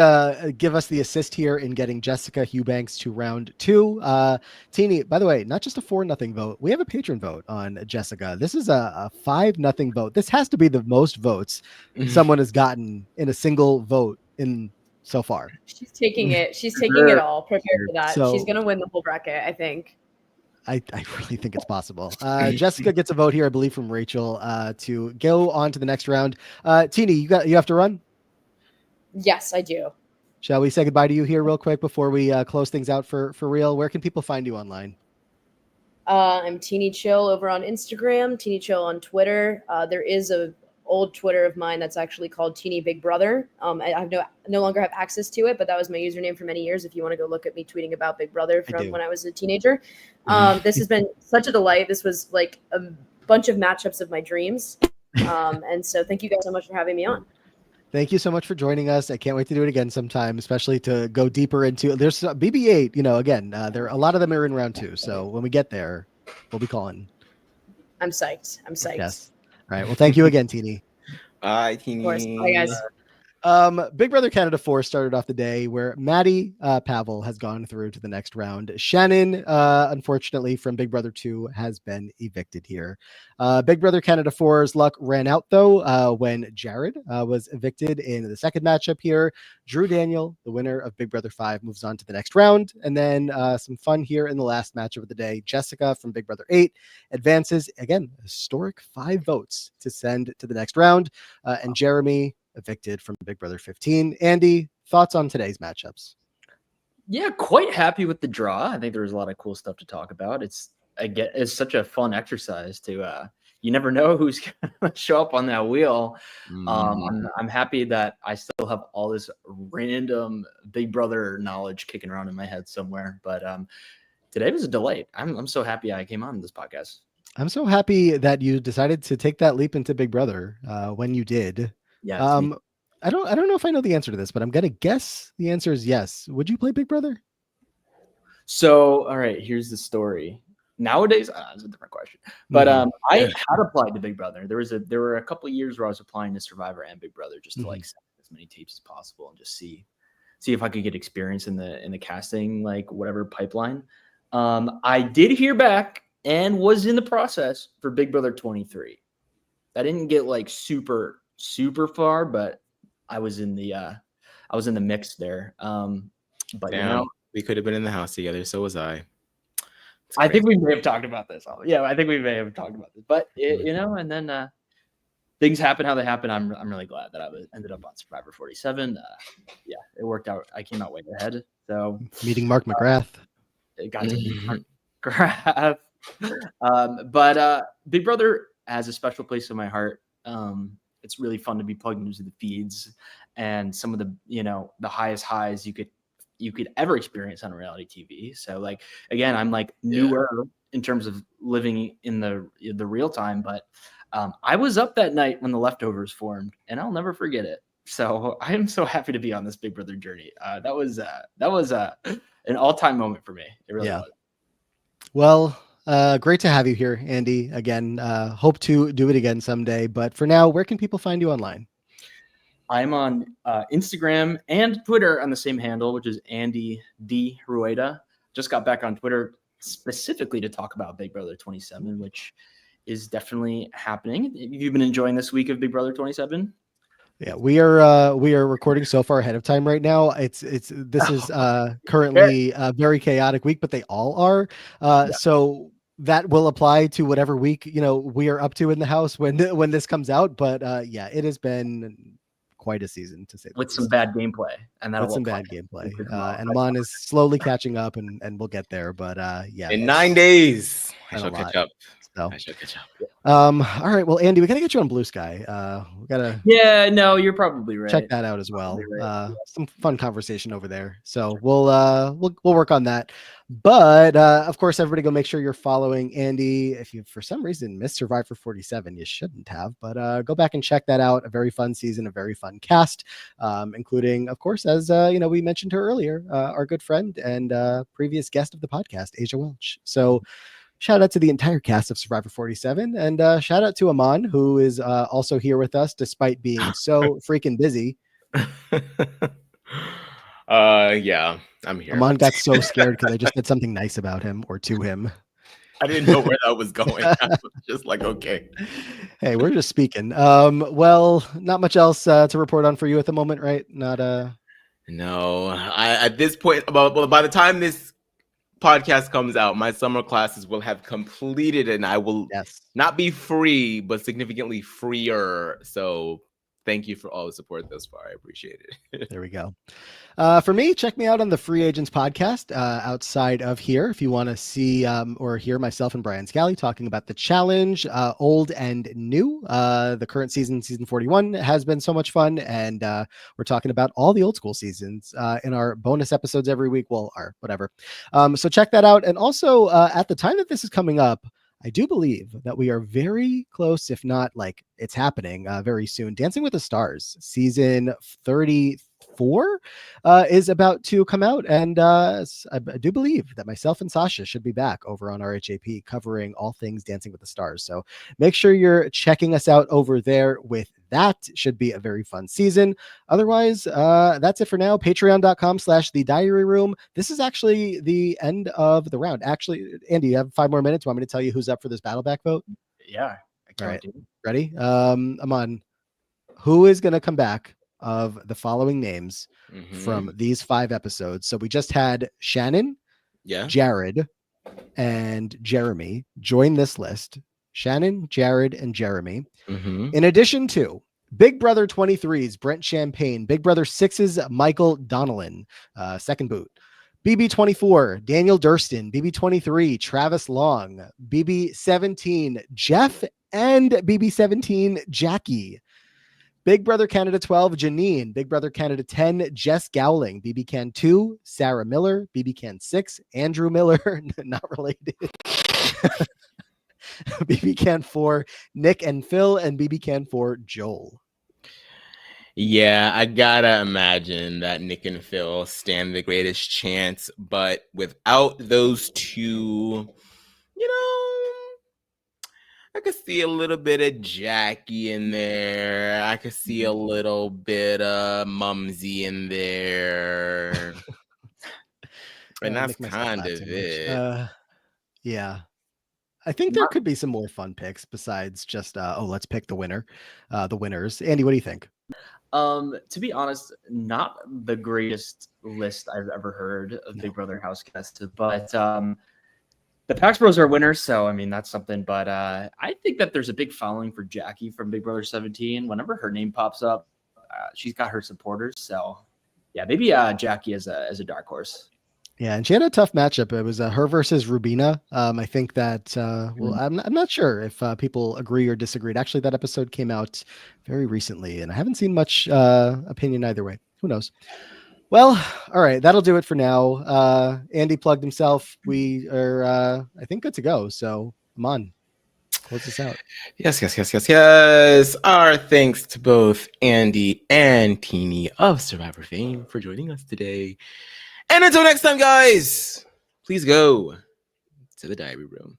give us the assist here in getting Jessica Hughbanks to round 2. Teeny, by the way, not just a 4-0 vote. We have a patron vote on Jessica. This is a 5-0 vote. This has to be the most votes someone has gotten in a single vote in so far. She's taking it. She's taking it all. Prepare for that. She's So gonna win the whole bracket, I think. I really think it's possible. Jessica gets a vote here, I believe, from Rachel to go on to the next round. Teeny, you have to run. Yes, I do. Shall we say goodbye to you here real quick before we close things out for real? Where can people find you online? I'm Teeny Chill over on Instagram, Teeny Chill on Twitter. There is a old Twitter of mine that's actually called Teeny Big Brother. I have no longer have access to it, but that was my username for many years. If you want to go look at me tweeting about Big Brother from when I was a teenager. This has been such a delight. This was like a bunch of matchups of my dreams. And so thank you guys so much for having me on. Thank you so much for joining us. I can't wait to do it again sometime, especially to go deeper into there's BB8, again, there a lot of them are in round 2. So when we get there, we'll be calling. I'm psyched. Yes. All right. Well, thank you again, Teeny. Bye, Teeny. Of course. Bye, guys. Big Brother Canada 4 started off the day where Maddie Pavle has gone through to the next round. Shannon, unfortunately, from Big Brother 2 has been evicted here. Big Brother Canada 4's luck ran out, though, when Jared was evicted in the second matchup here. Drew Daniel, the winner of Big Brother 5, moves on to the next round. And then some fun here in the last matchup of the day. Jessica from Big Brother 8 advances, again, historic 5 votes to send to the next round. And Jeremy evicted from Big Brother 15. Andy, thoughts on today's matchups? Yeah, quite happy with the draw. I think there was a lot of cool stuff to talk about. It's such a fun exercise to you never know who's gonna show up on that wheel. I'm happy that I still have all this random Big Brother knowledge kicking around in my head somewhere. But today was a delight. I'm so happy I came on this podcast. I'm so happy that you decided to take that leap into Big Brother when you did. Yeah. I don't know if I know the answer to this, but I'm gonna guess the answer is yes. Would you play Big Brother? So, all right, here's the story. Nowadays, it's a different question. But I had applied to Big Brother. There were a couple of years where I was applying to Survivor and Big Brother just to like send as many tapes as possible and just see if I could get experience in the casting, like whatever pipeline. I did hear back and was in the process for Big Brother 23. I didn't get like super far, but I was in the mix there. But damn, we could have been in the house together. So was I. I think we may have talked about this. Yeah, I think we may have talked about this. But and then things happen how they happen. I'm really glad that I ended up on Survivor 47. Yeah, it worked out. I came out way ahead. So meeting Mark McGrath. It got to meet Mark McGrath. But Big Brother has a special place in my heart. It's really fun to be plugged into the feeds and some of the, the highest highs you could ever experience on reality TV. So like, again, I'm like newer in terms of living in the real time, but I was up that night when The Leftovers formed and I'll never forget it. So I am so happy to be on this Big Brother journey. That was an all-time moment for me. It really was. Well, great to have you here, Andy. Again, hope to do it again someday. But for now, where can people find you online? I'm on Instagram and Twitter on the same handle, which is Andy D. Rueda. Just got back on Twitter specifically to talk about Big Brother 27, which is definitely happening. Have you been enjoying this week of Big Brother 27? Yeah, we are recording so far ahead of time right now. This is currently a very chaotic week, but they all are. So that will apply to whatever week we are up to in the house when this comes out. But it has been quite a season to say with some bad gameplay, and with some bad gameplay. And Amon is slowly catching up, and we'll get there. But in 9 days, I shall catch up. So. I shall catch up. All right. Well, Andy, we gotta get you on Blue Sky. We gotta. Yeah, no, you're probably right. Check that out as well. Right. Some fun conversation over there. So we'll work on that. But of course, everybody go make sure you're following Andy. If you for some reason missed Survivor 47, you shouldn't have. But go back and check that out. A very fun season, a very fun cast, including, of course, as we mentioned her earlier, our good friend and previous guest of the podcast, Asia Welch. So. Shout out to the entire cast of Survivor 47, and shout out to Aman, who is also here with us despite being so freaking busy. Yeah, I'm here. Aman got so scared because I just said something nice about him or to him. I didn't know where that was going. I was just like, okay. Hey, we're just speaking. Well, not much else to report on for you at the moment, right? Not No, I at this point, by the time this podcast comes out, my summer classes will have completed, and I will yes. not be free, but significantly freer. So, thank you for all the support thus far. I appreciate it. There we go. For me, check me out on the Free Agents podcast outside of here if you want to see or hear myself and Brian Scally talking about the challenge, old and new. The current season 41, has been so much fun, and we're talking about all the old school seasons in our bonus episodes every week. Well, or whatever. So check that out. And also, at the time that this is coming up, I do believe that we are very close, if not like it's happening very soon. Dancing with the Stars season 34 is about to come out, and I do believe that myself and Sasha should be back over on RHAP covering all things Dancing with the Stars. So make sure you're checking us out over there with that. Should be a very fun season. Otherwise, that's it for now. Patreon.com/The Diary Room. This is actually the end of the round. Actually, Andy, you have 5 more minutes. Want me to tell you who's up for this battle back vote? Yeah. All right. Ready? Aman, who is going to come back of the following names from these 5 episodes? So we just had Shannon, Jared, and Jeremy join this list. Shannon, Jared, and Jeremy. In addition to Big Brother 23's Brent Champagne, Big Brother 6's Michael Donnellan, second boot. BB24, Daniel Durston, BB23, Travis Long, BB17, Jeff, and BB17, Jackie. Big Brother Canada 12, Janine. Big Brother Canada 10, Jess Gowling. BB Can 2, Sarah Miller. BB Can 6, Andrew Miller, not related. BB Can 4, Nick and Phil, and BB Can 4, Joel. Yeah, I gotta imagine that Nick and Phil stand the greatest chance, but without those two, I could see a little bit of Jackie in there. I could see a little bit of Mumsy in there. And that's kind of it. Yeah. I think there could be some more fun picks besides just, let's pick the winner, the winners. Andy, what do you think? To be honest, not the greatest list I've ever heard of Big Brother house guests, but the Pax Bros are winners, so I mean that's something. But I think that there's a big following for Jackie from Big Brother 17. Whenever her name pops up, she's got her supporters. So yeah, maybe Jackie as a dark horse. Yeah, and she had a tough matchup. It was her versus Rubina. I think that, well, I'm not sure if people agree or disagreed. Actually, that episode came out very recently, and I haven't seen much opinion either way. Who knows? Well, all right, that'll do it for now. Andy plugged himself. We are, I think, good to go. So, come on. Close this out. Yes. Our thanks to both Andy and Teeny of Survivor fame for joining us today. And until next time, guys, please go to the diary room.